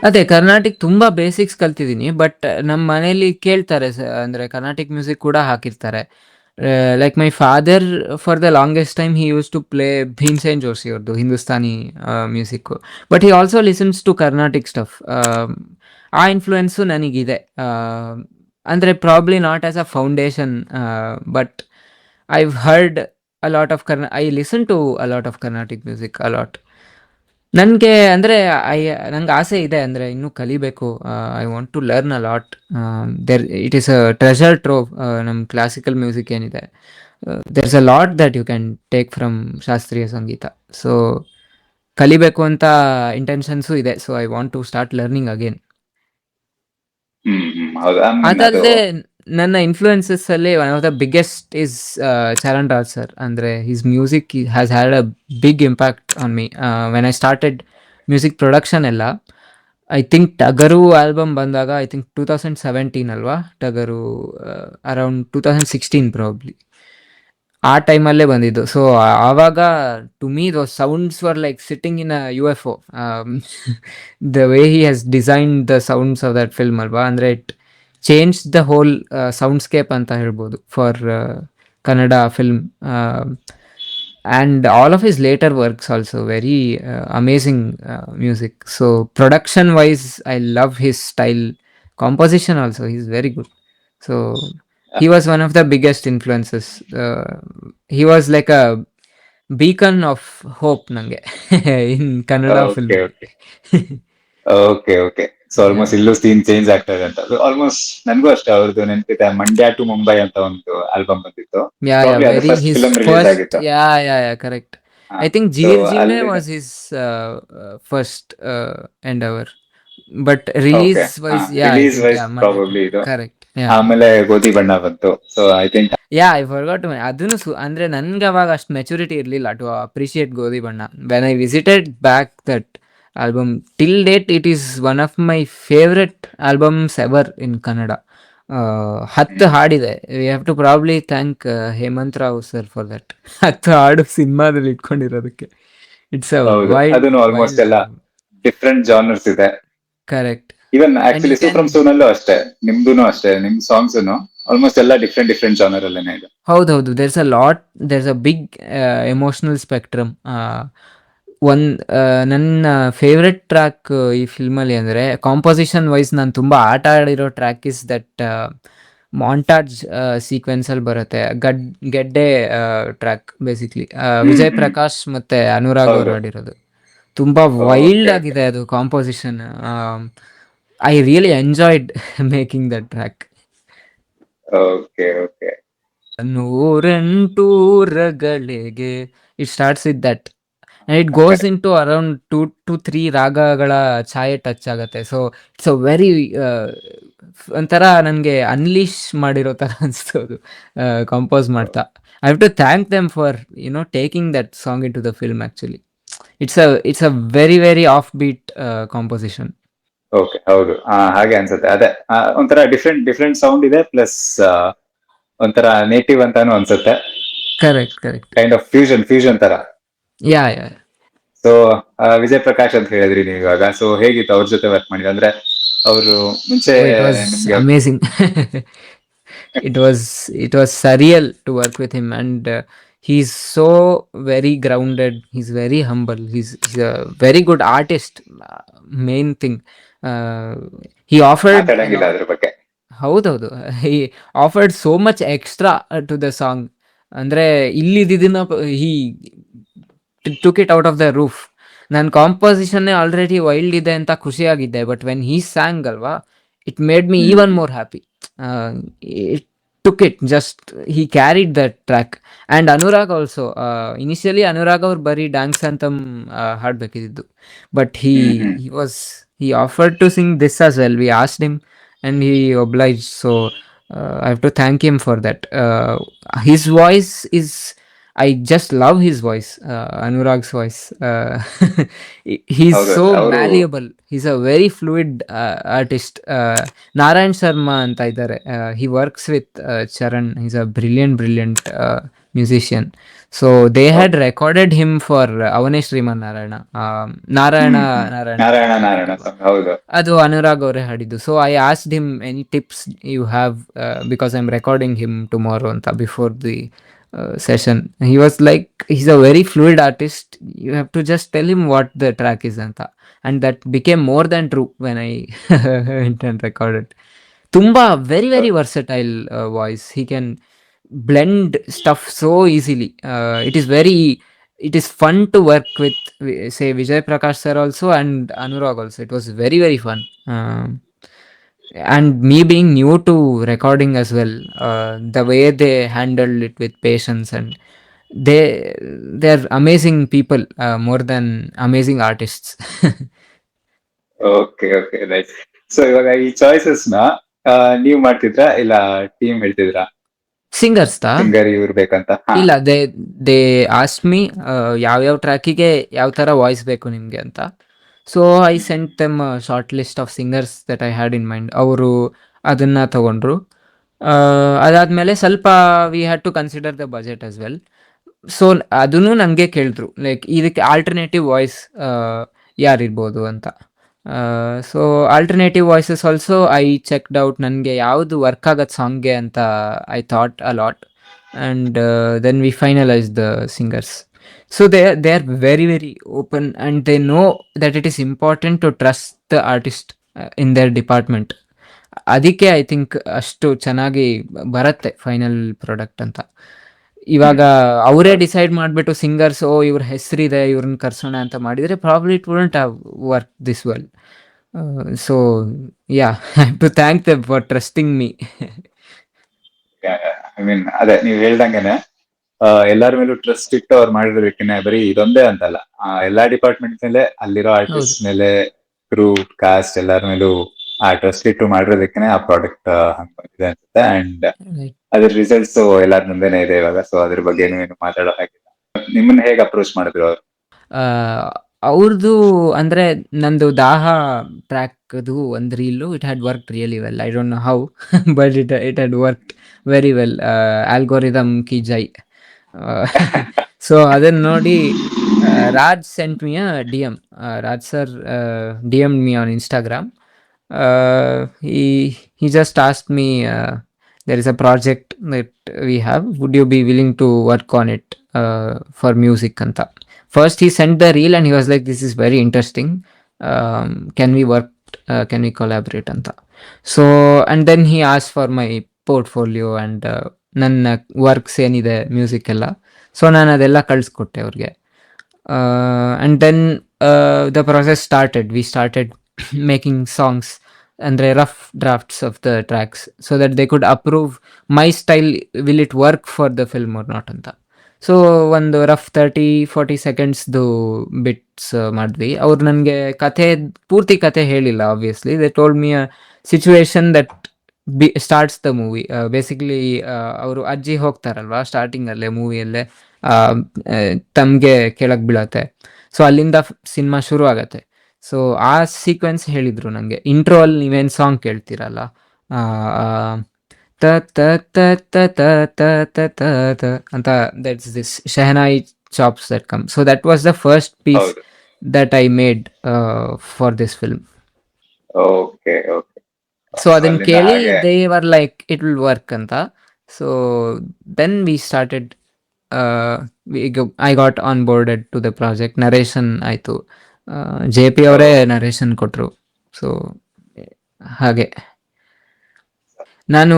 ಅದೇ ಕರ್ನಾಟಿಕ್ ತುಂಬಾ ಬೇಸಿಕ್ಸ್ ಕಲ್ತಿದ್ದೀನಿ, ಬಟ್ ನಮ್ಮ ಮನೇಲಿ ಕೇಳ್ತಾರೆ, ಅಂದ್ರೆ ಕರ್ನಾಟಿಕ್ ಮ್ಯೂಸಿಕ್ ಕೂಡ ಹಾಕಿರ್ತಾರೆ. Like my father for the longest time he use to play Bhimsen Joshi ಅವ್ರದ್ದು Hindustani music, but he also listens to Carnatic stuff. ಆ ಇನ್ಫ್ಲುಯೆನ್ಸು ನನಗಿದೆ. ಅಂದರೆ probably not as a foundation, but I've heard a lot of I listen to a lot of Carnatic music a lot. ನನಗೆ ಅಂದರೆ ನಂಗೆ ಆಸೆ ಇದೆ, ಅಂದರೆ ಇನ್ನೂ ಕಲಿಬೇಕು. I want to learn a lot. It is a treasure ಟ್ರೋವ್. ನಮ್ಮ ಕ್ಲಾಸಿಕಲ್ ಮ್ಯೂಸಿಕ್ ಏನಿದೆ, there is a lot that you can take from ಶಾಸ್ತ್ರೀಯ ಸಂಗೀತ. ಸೊ ಕಲಿಬೇಕು ಅಂತ ಇಂಟೆನ್ಷನ್ಸು ಇದೆ. So I want to start learning again. ಅದಲ್ಲದೆ ನನ್ನ ಇನ್‌ಫ್ಲುಯೆನ್ಸಸ್ ಅಲ್ಲಿ one of the biggest is Charan Raj sir. ಅಂದ್ರೆ his music has had a big impact on me when I started music production ಎಲ್ಲ. ಐ ಥಿಂಕ್ 'ಟಗರು' ಆಲ್ಬಮ್ ಬಂದಾಗ I think 2017 ಅಲ್ವಾ? 'ಟಗರು' around 2016 probably. ಆ ಟೈಮಲ್ಲೇ ಬಂದಿದ್ದು. ಸೊ ಆವಾಗ to me those sounds were like sitting in a UFO. The way he has designed the sounds of that film ಅಲ್ವಾ? ಅಂದ್ರೆ it change the whole soundscape ಅಂತ ಹೇಳ್ಬೋದು for Kannada film. And all of his later works also very amazing music. So production wise I love his style. Composition also he's very good. So he was one of the biggest influences. He was like a beacon of hope nange in Kannada film. Okay okay okay okay. So Yeah. Almost ಇಲ್ಲೂ scene change ಆಗ್ತಾ ಇದೆ ಅಂತ. Almost ನನ್ಗೂ ಅಷ್ಟೇ ಅವ್ರದ್ದು ನೆನಪಿದೆ, Mandya to Mumbai ಅಂತ ಒಂದು ಆಲ್ಬಮ್ ಬಂದಿತ್ತು. Yeah, ಪ್ರಾಬ್ಲಿ ಅದು very first his film release first. ಆಗಿತ್ತು. Yeah, correct. I think so Jeer Jime ಅಲ್ಲಿಂದ was his first endeavor, but okay, release wise, yeah, I release think wise yeah, Monday to probably ಇದು. correct. Yeah, ಆಮೇಲೆ ಗೋಧಿ ಬಣ್ಣ ಬಂತು. So I think yeah, I forgot to ಅದನ್ನು ಅಂದ್ರೆ ನನ್ಗೆ ಅವಾಗ ಅಷ್ಟು maturity ಇರಲಿಲ್ಲ to appreciate Godhi Banna. When I visited back that album, till date it is one of my favourite albums ever in Kannada. 10 ಹಾಡಿದೆ. We have to probably thank Hemanth Rao sir for that. 10 ಹಾಡು ಸಿನಿಮಾದಲ್ಲಿ ಇಟ್ಕೊಂಡಿರೋದಕ್ಕೆ. ಇಟ್ಸ್ ಅ ಹೌದು, ವೈಲ್ಡ್ ಅದನ್ನು almost wild ಎಲ್ಲ album. Different genres ಇದೆ. Correct. Even and you actually can Su from ಸೂನಲ್ಲೂ ಅಷ್ಟೇ, ನಿಮ್ದುನು ಅಷ್ಟೇ, ನಿಮ್ ಸಾಂಗ್ಸ್ ಆಲ್ಮೋಸ್ಟ್ ಎಲ್ಲ ಡಿಫ್ರೆಂಟ್ ಡಿಫ್ರೆಂಟ್ ಜಾನರ್ ಅಲ್ಲೇನೆ ಇದೆ. ಹೌದೌದು, there's a big emotional spectrum. ನನ್ನ ಫೇವ್ರೆಟ್ ಟ್ರ್ಯಾಕ್ ಈ ಫಿಲ್ಮಲ್ಲಿ ಅಂದರೆ ಕಾಂಪೋಸಿಷನ್ ವೈಸ್ ನಾನು ತುಂಬ ಆಟ ಆಡಿರೋ ಟ್ರ್ಯಾಕ್ ಇಸ್ ದಟ್ ಮಾಂಟಾಜ್ ಸೀಕ್ವೆನ್ಸಲ್ಲಿ ಬರುತ್ತೆ, ಗೆಡ್ಡೆ ಟ್ರ್ಯಾಕ್ ಬೇಸಿಕ್ಲಿ. ವಿಜಯ್ ಪ್ರಕಾಶ್ ಮತ್ತು ಅನುರಾಗ್ ಅವ್ರು ಹೌದು. ಹಾಡಿರೋದು. ತುಂಬ ವೈಲ್ಡ್ ಓಕೆ ಓಕೆ ಆಗಿದೆ ಅದು composition. I really enjoyed making that track. Okay okay 108 it starts with that and it goes into around 2 to 3 ರಾಗಗಳ ಛಾಯೆ ಟಚ್ ಆಗುತ್ತೆ. ಸೊ ಇಟ್ಸ್ ಅ ವೆರಿ ಒಂಥರ ನನಗೆ ಅನ್ಲೀಶ್ ಮಾಡಿರೋ ಥರ ಅನಿಸ್ತು ಅದು ಕಂಪೋಸ್ ಮಾಡ್ತಾ. I have to thank them for taking that song into the film. Actually it's a very very off beat composition. Okay. ಹೌದು, ಹಾಗೆ ಅನ್ಸುತ್ತೆ. ಅದೇ ಒಂಥರ ಡಿಫ್ರೆಂಟ್ ಡಿಫ್ರೆಂಟ್ ಸೌಂಡ್ ಇದೆ, ಪ್ಲಸ್ ಒಂಥರ ನೇಟಿವ್ ಅಂತಾನು ಅನ್ಸುತ್ತೆ. ಕರೆಕ್ಟ್. ಕೈಂಡ್ ಆಫ್ ಫ್ಯೂಷನ್ ತರ. ಯಾ ಸೊ ವಿಜಯ್ ಪ್ರಕಾಶ್ ಅಂತ ಹೇಳಿದ್ರಿ ನೀವು ಇವಾಗ. ಸೊ ಹೇಗಿತ್ತು ಅವ್ರ ಜೊತೆ ವರ್ಕ್ ಮಾಡಿದ? ಅಂದ್ರೆ ಅವರು ಮುಂಚೆ Oh, it was ನಿಮ್ಗೆ amazing. It was surreal to work with him, and he's so very grounded. He's very humble. He's a very good artist. Main thing, uh, he offered a ಮಾತಾಡಂಗಿಲ್ಲ lot. ಅದ್ರ ಬಗ್ಗೆ. ಹೌದೌದು, he offered so much extra to the song. ಅಂದ್ರೆ ಇಲ್ಲಿದ್ದನ್ನ he took it out of the roof. ನನ್ನ ಕಾಂಪೋಸಿಷನ್ನೇ already wild ಇದೆ ಅಂತ ಖುಷಿಯಾಗಿದ್ದೆ, but when he sang ಅಲ್ವಾ, it made me even more happy. It took it just he carried that track. And Anurag also, initially Anurag ಅವ್ರು ಬರೀ dance ಅಂತಮ್ ಹಾಡಬೇಕಿದ್ದು, but he offered to sing this as well. We asked him and he obliged. So I have to thank him for that. His voice is, I just love his voice, Anurag's voice. He's ಹೌದು, so ಅವರು malleable. He's a very fluid artist. Narayan Sharma anta idare. He works with Charan. He's a brilliant musician. So they had recorded him for Avane Sriman Narayana. Narayana song. ಹೌದು. ಅದು ಅನುರಾಗ್ ಅವರೇ ಹಾಡಿದ್ದು. So I asked him any tips you have, because I am recording him tomorrow ಅಂತ, before the session. He was like, he's a very fluid artist. You have to just tell him what the track is anta, and that became more than true when I went and recorded. Tumba very versatile voice. He can blend stuff so easily. It is fun to work with, say, Vijay Prakash sir also and Anurag also. It was very fun. And me being new to recording as well, the way they handled it with patience, and they're amazing people, more than amazing artists. Okay okay, nice. So ಇವಾಗ ಈ choices ನ ನೀವ್ ಮಾಡ್ತಿದ್ರಾ ಇಲ್ಲ team ಹೇಳ್ತಿದ್ರಾ ಸಿಂಗರ್ಸ್‌ತಾ? Singer ಇವ್ರು ಬೇಕಂತ? ಹಾ. ಇಲ್ಲ, they asked me ಯಾವ್ಯಾವ ಟ್ರ್ಯಾಕಿಗೆ ಯಾವ ಥರ ವಾಯ್ಸ್ ಬೇಕು ನಿಮ್ಗೆ ಅಂತ. So I sent them short list of singers that I had in mind. ಅವರು ಅದನ್ನ ತಗೊಂಡ್ರು. ಅದಾದ್ಮೇಲೆ ಸ್ವಲ್ಪ we had to consider the budget as well. So ಅದನ್ನು ನನಗೆ ಕೇಳಿದ್ರು, ಲೈಕ್ ಇದಕ್ಕೆ ಆಲ್ಟರ್ನೇಟಿವ್ ವಾಯ್ಸ್ ಯಾರಿರ್ಬೋದು ಅಂತ. So alternative voices also I checked out, ನನಗೆ ಯಾವುದು ವರ್ಕ್ ಆಗತ್ತೆ ಸಾಂಗ್ಗೆ ಅಂತ I thought a lot. And then we finalized the singers. So they are very very open, and they know that it is important to trust the artist in their department. ಅದಕ್ಕೆ I think ಅಷ್ಟು ಚೆನ್ನಾಗಿ ಬರುತ್ತೆ final product ಅಂತ. ಇವಾಗ ಅವರೇ decide ಮಾಡಿಬಿಟ್ಟು singers, ಇವ್ರ ಹೆಸರಿದೆ ಇವ್ರನ್ನ ಕರ್ಸೋಣ ಅಂತ ಮಾಡಿದರೆ probably it wouldn't have work this well. So yeah, I have to thank them for trusting me. I mean ಅದೇ ನೀವ್ ಹೇಳ್ದಂಗೆನೆ ಎಲ್ಲಾರ ಮೇಲೂ ಟ್ರಸ್ಟ್ ಇಟ್ಟು ಅವ್ರು ಮಾಡಿರೋದಕ್ಕೆ ಬರೀ ಇದೊಂದೇ ಅಂತಲ್ಲ, ಎಲ್ಲಾ ಡಿಪಾರ್ಟ್ಮೆಂಟ್ ಮೇಲೆ ಅಲ್ಲಿರೋ ಆರ್ಟಿಸ್ಟ್ ಹೌದು. ಮೇಲೆ ಕ್ರೂ ಕಾಸ್ಟ್ ಎಲ್ಲಾರ ಮೇಲೂ ಆ ಟ್ರಸ್ಟ್ ಇಟ್ಟು ಮಾಡಿರೋದಕ್ಕೆ ಆ ಪ್ರಾಡಕ್ಟ್ ಇದೆ ಅನ್ಸುತ್ತೆ. And Right. ಅದ್ರ ರಿಸಲ್ಟ್ಸ್ ಎಲ್ಲಾರ ಮುಂದೆನೆ ಇದೆ ಇವಾಗ. ಸೊ ಅದ್ರ ಬಗ್ಗೆ ಏನು ಮಾತಾಡೋ ಹಾಗಿಲ್ಲ. ನಿಮ್ಮನ್ನ ಹೇಗೆ ಅಪ್ರೋಚ್ ಮಾಡಿದ್ರು ಅವ್ರು? ಅವ್ರದ್ದು ಅಂದರೆ ನಂದು ದಾಹ ಟ್ರ್ಯಾಕ್ದು ಒಂದು reel, it had work really well. I don't know how but it had work very well. Algorithm Ki Jai. So ಅದನ್ನು ನೋಡಿ Raj scent me a D M. Raj sir D M me on Instagram. he just asked me, there is a project that we have, would you be willing to work on it for music anta. First he sent the reel and he was like, this is very interesting, can we work, can we collaborate anta. So and then he asked for my portfolio and ನನ್ನ works ಏನಿದೆ music ಎಲ್ಲ. So ನಾನು ಅದೆಲ್ಲ ಕಳಿಸ್ಕೊಟ್ಟೆ ಅವ್ರಿಗೆ. And then the process started. We started making songs, ಅಂದರೆ rough drafts of the tracks, so that they could approve my style, will it work for the film or not ಅಂತ. So ಒಂದು rough 30-40 ಸೆಕೆಂಡ್ಸ್ದು bits ಮಾಡಿದ್ವಿ. ಅವ್ರು ನನಗೆ ಪೂರ್ತಿ ಕತೆ ಹೇಳಿಲ್ಲ obviously. They told me a situation that starts the movie. Basically ಅವರು ಅಜ್ಜಿ ಹೋಗ್ತಾರಲ್ವಾ ಸ್ಟಾರ್ಟಿಂಗಲ್ಲೇ ಮೂವಿಯಲ್ಲೇ, ತಮಗೆ ಕೆಳಗೆ ಬೀಳತ್ತೆ. ಸೊ ಅಲ್ಲಿಂದ ಸಿನಿಮಾ ಶುರು ಆಗತ್ತೆ. ಸೊ ಆ ಸೀಕ್ವೆನ್ಸ್ ಹೇಳಿದರು ನನಗೆ. ಇಂಟ್ರೋ ಅಲ್ಲಿ ನೀವೇನು ಸಾಂಗ್ ಕೇಳ್ತೀರಲ್ಲ, ತ ತ ತ ತ ತ ತ ತ ತ ತ ಅಂತ, that's this shehnai chops that come. So that was the first piece ಹೌದು. That I made for this film. Okay okay. So ಅದನ್ನ ಕೇಳಿ they were like it will work ಅಂತ. So then we started, I got on boarded to the project. Narration ಆಯಿತು, J P ಅವರೇ narration ಕೊಟ್ಟರು. So ಹಾಗೆ ನಾನು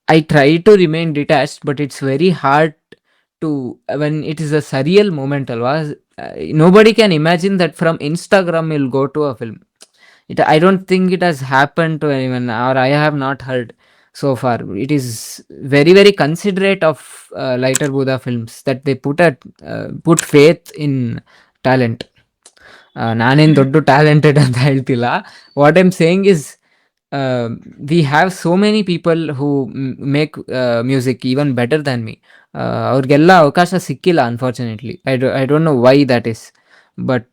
I try to remain detached, but it's very hard to, when it is a ಸರಿಯಲ್ moment ಅಲ್ವಾ. Nobody can imagine that from Instagram will go to a film. I don't think it has happened to anyone, or I have not heard so far. It is very very considerate of Lighter Buddha Films that they put faith in talent. ನಾನೇನು ದೊಡ್ಡ talented ಅಂತ ಹೇಳ್ತಿಲ್ಲ. What I'm saying is, we have so many people who make music even better than me. ಅವ್ರಿಗೆಲ್ಲ ಅವಕಾಶ ಸಿಕ್ಕಿಲ್ಲ unfortunately. I don't know Y that is. But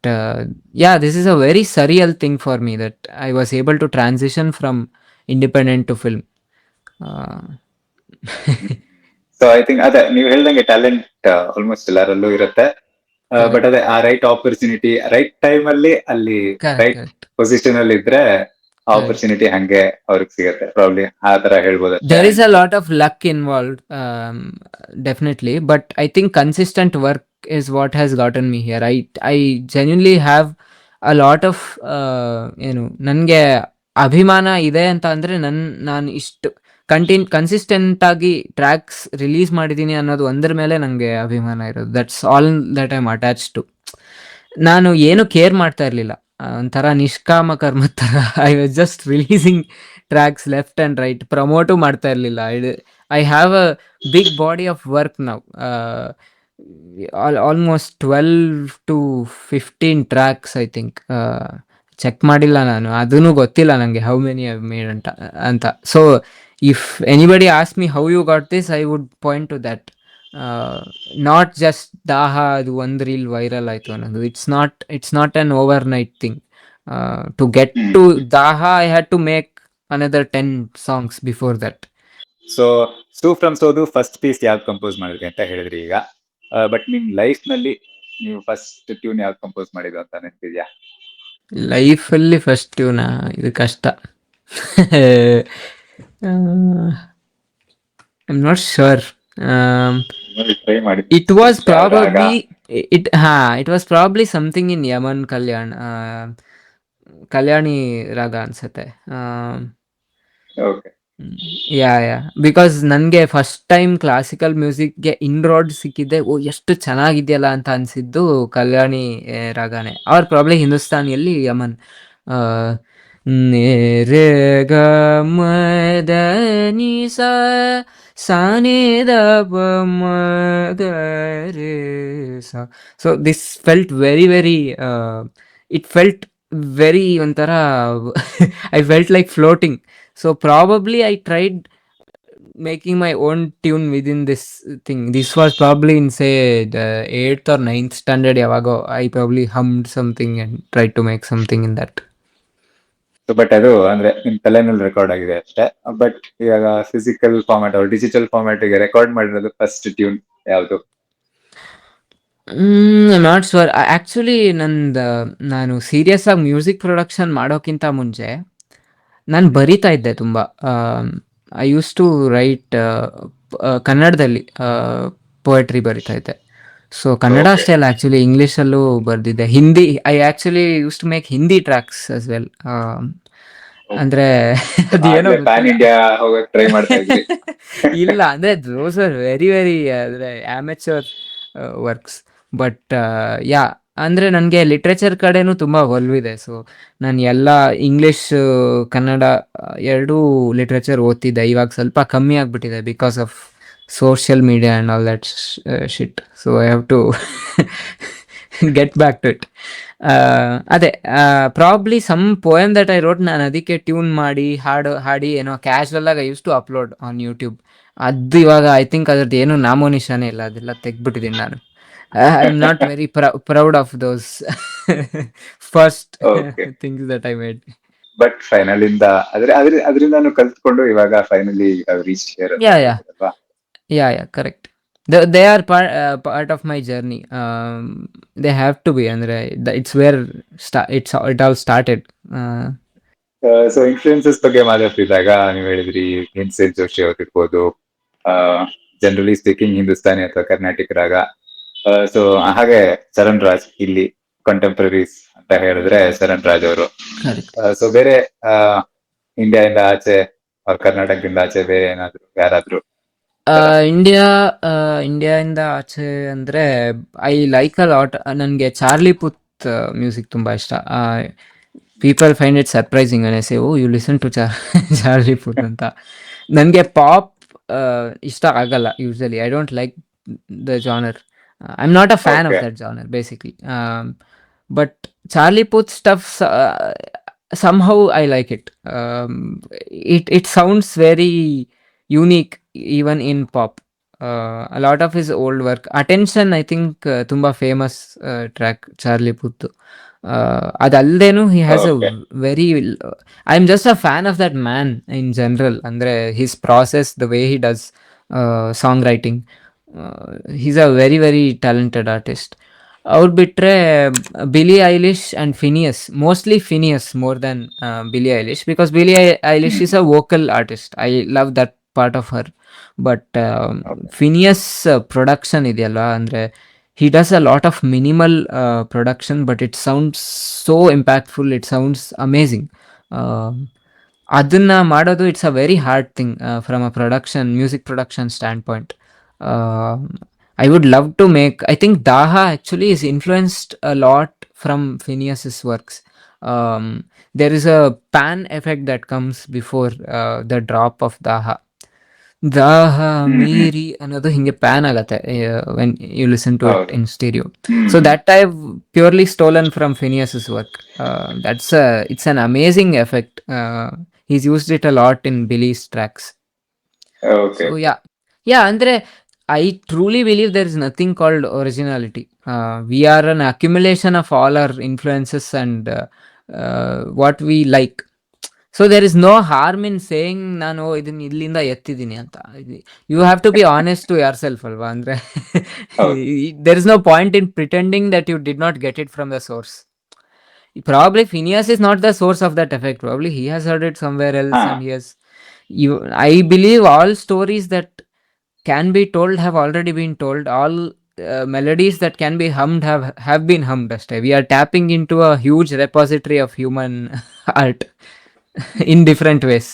yeah, this is a very surreal thing for me that I was able to transition from independent to film. So I think ಅದೇ ನೀವು ಹೇಳ್ದಂಗೆ talent almost ಎಲ್ಲರಲ್ಲೂ ಇರುತ್ತೆ. But ಅದೇ ಆ right opportunity right time ಅಲ್ಲಿ ಅಲ್ಲಿ right position ಅಲ್ಲಿ ಇದ್ರೆ ಆಪರ್ಚುನಿಟಿ ಹಂಗೆ ಅವ್ರಿಗೆ ಸಿಗುತ್ತೆ. ಪ್ರಾಬ್ಲಿ ಆ ತರ ಹೇಳ್ಬೋದು. There is a lot of luck involved, definitely, but I think consistent work is what has gotten me here. I genuinely have a lot of ನನಗೆ ಅಭಿಮಾನ ಇದೆ ಅಂತ ಅಂದರೆ ನಾನು ಇಷ್ಟು ಕನ್ಸಿಸ್ಟೆಂಟ್ ಆಗಿ ಟ್ರ್ಯಾಕ್ಸ್ ರಿಲೀಸ್ ಮಾಡಿದ್ದೀನಿ ಅನ್ನೋದು ಒಂದ್ರ ಮೇಲೆ ನನಗೆ ಅಭಿಮಾನ ಇರೋದು. That's all that I am attach to. ನಾನು ಏನು ಕೇರ್ ಮಾಡ್ತಾ ಇರಲಿಲ್ಲ, ಒಂಥರ ನಿಷ್ಕಾಮ ಕರ್ಮ ಥರ. I was just releasing tracks left and right, promote ಮಾಡ್ತಾ ಇರಲಿಲ್ಲ. I have a big body of work now, almost 12 to 15 tracks I think. Check ಮಾಡಿಲ್ಲ ನಾನು. ಅದೂನು ಗೊತ್ತಿಲ್ಲ ನಂಗೆ ಹೌ ಮೆನಿ ಐ ಮೇಡ್ ಅಂತ. So if anybody ask me how you got this, I would point to that. Not just Daaha ಅದು ಒಂದು reel viral ಆಯ್ತು ಅನ್ನೋದು. It's not an overnight thing. To get to Daaha I had to make another 10 songs before that. So Su from ಸೋದು first piece ಯಾವ್ದು compose ಮಾಡಿದ್ರಿ ಅಂತ ಹೇಳಿದ್ರಿ ಈಗ. ಬಟ್ ನಿಮ್ ಲೈಫ್ ನಲ್ಲಿ ನೀವು ಫಸ್ಟ್ ಟ್ಯೂನ್ ಯಾವ್ದು ಕಂಪೋಸ್ ಮಾಡಿದ್ರು ಅಂತ ನೆನಪಿದ್ಯಾ? ಲೈಫಲ್ಲಿ ಫಸ್ಟ್ ಟ್ಯೂನಾ? ಇದು ಕಷ್ಟ. I am not sure. Try ಮಾಡಿ. It was ಯಾವ ರಾಗ? probably it was probably something in Yaman Kalyan. ಕಲ್ಯಾಣಿ ರಾಗ ಅನ್ಸತ್ತೆ. ಓಕೆ. ಯಾ ಬಿಕಾಸ್ ನನಗೆ ಫಸ್ಟ್ ಟೈಮ್ ಕ್ಲಾಸಿಕಲ್ ಮ್ಯೂಸಿಕ್ಗೆ ಇನ್ರೋಡ್ ಸಿಕ್ಕಿದ್ದೆ. ಓ ಎಷ್ಟು ಚೆನ್ನಾಗಿದೆಯಲ್ಲ ಅಂತ ಅನಿಸಿದ್ದು ಕಲ್ಯಾಣಿ ರಾಗನೇ. ಅವ್ರ ಪ್ರಾಬ್ಲಿ ಹಿಂದೂಸ್ತಾನಿಯಲ್ಲಿ ಯಮನ್. ಆ, ನೇ ರೇ ಗ ಮ ದ ನಿ ಸಾ ಸಾ ನಿ ದ ಪ ಮ ಗ ರೇ ಸಾ. So this felt very very, it felt very ಒಂಥರ I felt like floating. So probably I tried making my own tune within this thing. This was probably in say the 8th or 9th standard yavago. I probably hummed something and tried to make something in that. But ಅದು ಅಂದ್ರೆ ನಿಮ್ ತಲೆನಲ್ಲಿ record ಆಗಿದೆ ಅಷ್ಟೇ. But ಇವಾಗ physical format ಅವ್ರು digital format ಗೆ record ಮಾಡಿರೋದು ಫಸ್ಟ್ ಟ್ಯೂನ್ ಯಾವುದು? I'm not sure. Actually ನಾನು ಸೀರಿಯಸ್ ಆಗಿ ಮ್ಯೂಸಿಕ್ ಪ್ರೊಡಕ್ಷನ್ ಮಾಡೋಕ್ಕಿಂತ ಮುಂಚೆ ನಾನು ಬರಿತಾ ಇದ್ದೆ ತುಂಬ. ಐ ಯೂಸ್ ಟು ರೈಟ್ ಕನ್ನಡದಲ್ಲಿ ಪೊಯೆಟ್ರಿ ಬರಿತಾ ಇದ್ದೆ. So Kannada Okay. ಅಷ್ಟೇ ಅಲ್ಲ, ಆ್ಯಕ್ಚುಲಿ ಇಂಗ್ಲೀಷಲ್ಲೂ ಬರೆದಿದ್ದೆ. Hindi I actually use to make Hindi tracks as well. ಅಂದರೆ ಅದು ಏನೋ ಪ್ಯಾನ್ ಗೊತ್ತಿಲ್ಲ. ಇಂಡಿಯಾ ಹೋಗಕ್ ಟ್ರೈ ಮಾಡ್ತಾ ಇದ್ರಿ? ಇಲ್ಲ ಅಂದರೆ ದೋಸ್ ಆರ್ ವೆರಿ ವೆರಿ ಅಂದರೆ ಆಮೆಚೂರ್ ವರ್ಕ್ಸ್. ಬಟ್ ಯಾ ಅಂದರೆ ನನಗೆ ಲಿಟ್ರೇಚರ್ ಕಡೆನೂ ತುಂಬ ಒಲವಿದೆ. ಸೊ ನಾನು ಎಲ್ಲ ಇಂಗ್ಲೀಷ್ ಕನ್ನಡ ಎರಡೂ ಲಿಟ್ರೇಚರ್ ಓದ್ತಿದ್ದೆ. ಇವಾಗ ಸ್ವಲ್ಪ ಕಮ್ಮಿ ಆಗಿಬಿಟ್ಟಿದೆ because of social media and all that shit. So I have to get back to it. ಅದೇ probably some poem that I wrote, ನಾನು ಅದಕ್ಕೆ ಟ್ಯೂನ್ ಮಾಡಿ ಹಾಡಿ ಏನೋ ಕ್ಯಾಶುವಲ್ ಆಗಿ I use to upload on YouTube. ಅದು ಇವಾಗ ಐ ಥಿಂಕ್ ಅದ್ರದ್ದು ಏನೂ ನಾಮೋನಿಶಾನೇ ಇಲ್ಲ, ಅದೆಲ್ಲ ತೆಗ್ದುಬಿಟ್ಟಿದ್ದೀನಿ ನಾನು. I am not very proud of those first okay. Things that I made. But final ಇಂದ ಅದರಿಂದಾನು ಕಲ್ತ್ಕೊಂಡು ಇವಾಗ ಫೈನಲಿ ರೀಚ್ ಹಿಯರ್ ಅಂತ Yeah, ಹೇಳ್ಬೋದಲ್ವಾ? yeah, correct. They are part of my journey. They have to be. Andre, it's where it all started. So influences ಬಗ್ಗೆ ಮಾತಾಡ್ತಿದ್ದಾಗ ನೀವು ಹೇಳಿದ್ರಿ ಹಿನ್ಸೆನ್ Joshi ಅವ್ರಿರ್ಬೋದು, generally speaking Hindustani ಅಥವಾ Carnatic ರಾಗ. So ಹಾಗೆ ಚರಣ್ ರಾಜ್ ಇಲ್ಲಿ ಕಂಟೆಂಪ್ರರೀಸ್ ಅಂತ ಹೇಳಿದ್ರೆ ಚರಣ್ ರಾಜ್ ಅವರು. Correct. ಸೊ ಬೇರೆ ಇಂಡಿಯಾದಿಂದ ಆಚೆ ಕರ್ನಾಟಕದಿಂದ ಆಚೆ ಬೇರೆ ಏನಾದ್ರು ಯಾರಾದ್ರು? ಇಂಡಿಯಾದಿಂದ ಆಚೆ ಅಂದರೆ ಐ ಲೈಕ್ ಅ ಲಾಟ್. ನನಗೆ ಚಾರ್ಲಿ ಪುತ್ ಮ್ಯೂಸಿಕ್ ತುಂಬ ಇಷ್ಟ. People find it surprising when I say oh you listen to Charlie Puth ಅಂತ. ನನಗೆ ಪಾಪ್ ಇಷ್ಟ ಆಗಲ್ಲ usually. I don't like the genre. I am not a fan of Okay. That genre basically. But Charlie Puth stuff somehow I like it. It sounds very unique even in pop. A lot of his old work, Attention, I think ತುಂಬಾ famous track Charlie Puth. ಅದಲ್ದೇನು he has Okay. a very I'm just a fan of that man in general. ಅಂದ್ರೆ his process, the way he does songwriting. He's a very very talented artist. ಅವ್ರು ಬಿಟ್ಟರೆ Billie Eilish and Finneas, mostly Finneas more than Billie Eilish, because Billie Eilish is a vocal artist. I love that part of her. But Finneas production ಇದೆಯಲ್ವ, ಅಂದರೆ he does a lot of minimal production, but it sounds so impactful. It sounds amazing. ಅದನ್ನ ಮಾಡೋದು it's a very hard thing from a production, music production stand point. I would love to make. I think Daha actually is influenced a lot from Phineas's works. There is a pan effect that comes before the drop of Daha. ದಾಹ ಮೀರಿ ಅನ್ನೋದು ಹಿಂಗೆ pan ಆಗತ್ತೆ when you listen to it ಹೌದು. In stereo. So that I purely stolen from Finneas's work. That's it's an amazing effect. He's used it a lot in Billy's tracks. Okay. So yeah, andre I truly believe there is nothing called originality. We are an accumulation of all our influences and what we like. So there is no harm in saying ನಾನು ಇದನ್ನ ಇಲ್ಲಿಂದ ಎತ್ತಿದ್ದೀನಿ ಅಂತ. You have to be honest to yourself ಅಲ್ವಾ, ಅಂದ್ರೆ ಹೌದು. there is no point in pretending that you did not get it from the source. Probably Phineas is not the source of that effect. Probably he has heard it somewhere else ಹಾ. and he has. I believe all stories that can be told have already been told. All melodies that can be hummed have been hummed. Ashte. We are tapping into a huge repository of human art in different ways.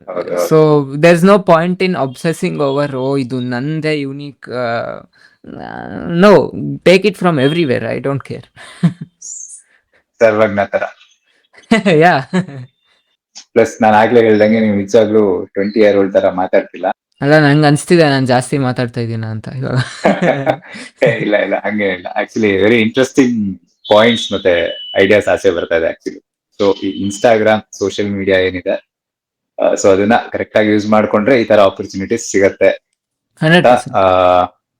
ಹೌದು ಹೌದು. So there's no point in obsessing over, oh, idu nande unique. No, take it from everywhere. I don't care. ಸರ್ವಜ್ಞ ತರ. Yeah. Plus ನಾನು ಆಗ್ಲೇ ಹೇಳ್ದಂಗೆ ನೀವು ನಿಜವಾಗ್ಲೂ 20-year-old ತರ ಮಾತಾಡ್ತಿಲ್ಲ. ಅಲ್ಲ, ನಂಗೆ ಅನ್ಸ್ತಿದೆ ನಾನು ಜಾಸ್ತಿ ಮಾತಾಡ್ತಾ ಇದ್ದೀನ ಅಂತ ಇವಾಗ. ಇಲ್ಲ ಇಲ್ಲ, ಹಂಗೆ ಇಲ್ಲ. ಆಕ್ಚುಲಿ ವೆರಿ ಇಂಟ್ರೆಸ್ಟಿಂಗ್ ಪಾಯಿಂಟ್ಸ್ ಮತ್ತೆ ಐಡಿಯಾಸ್ ಆಸೆ ಬರ್ತಾ ಇದೆ ಆಕ್ಚುಲಿ. ಸೊ ಈ ಇನ್ಸ್ಟಾಗ್ರಾಮ್ ಸೋಷಿಯಲ್ ಮೀಡಿಯಾ ಏನಿದೆ, ಸೊ ಅದನ್ನ ಕರೆಕ್ಟ್ ಆಗಿ ಯೂಸ್ ಮಾಡ್ಕೊಂಡ್ರೆ ಈ ತರ ಆಪರ್ಚುನಿಟೀಸ್ ಸಿಗತ್ತೆ ಅಂತ 100%.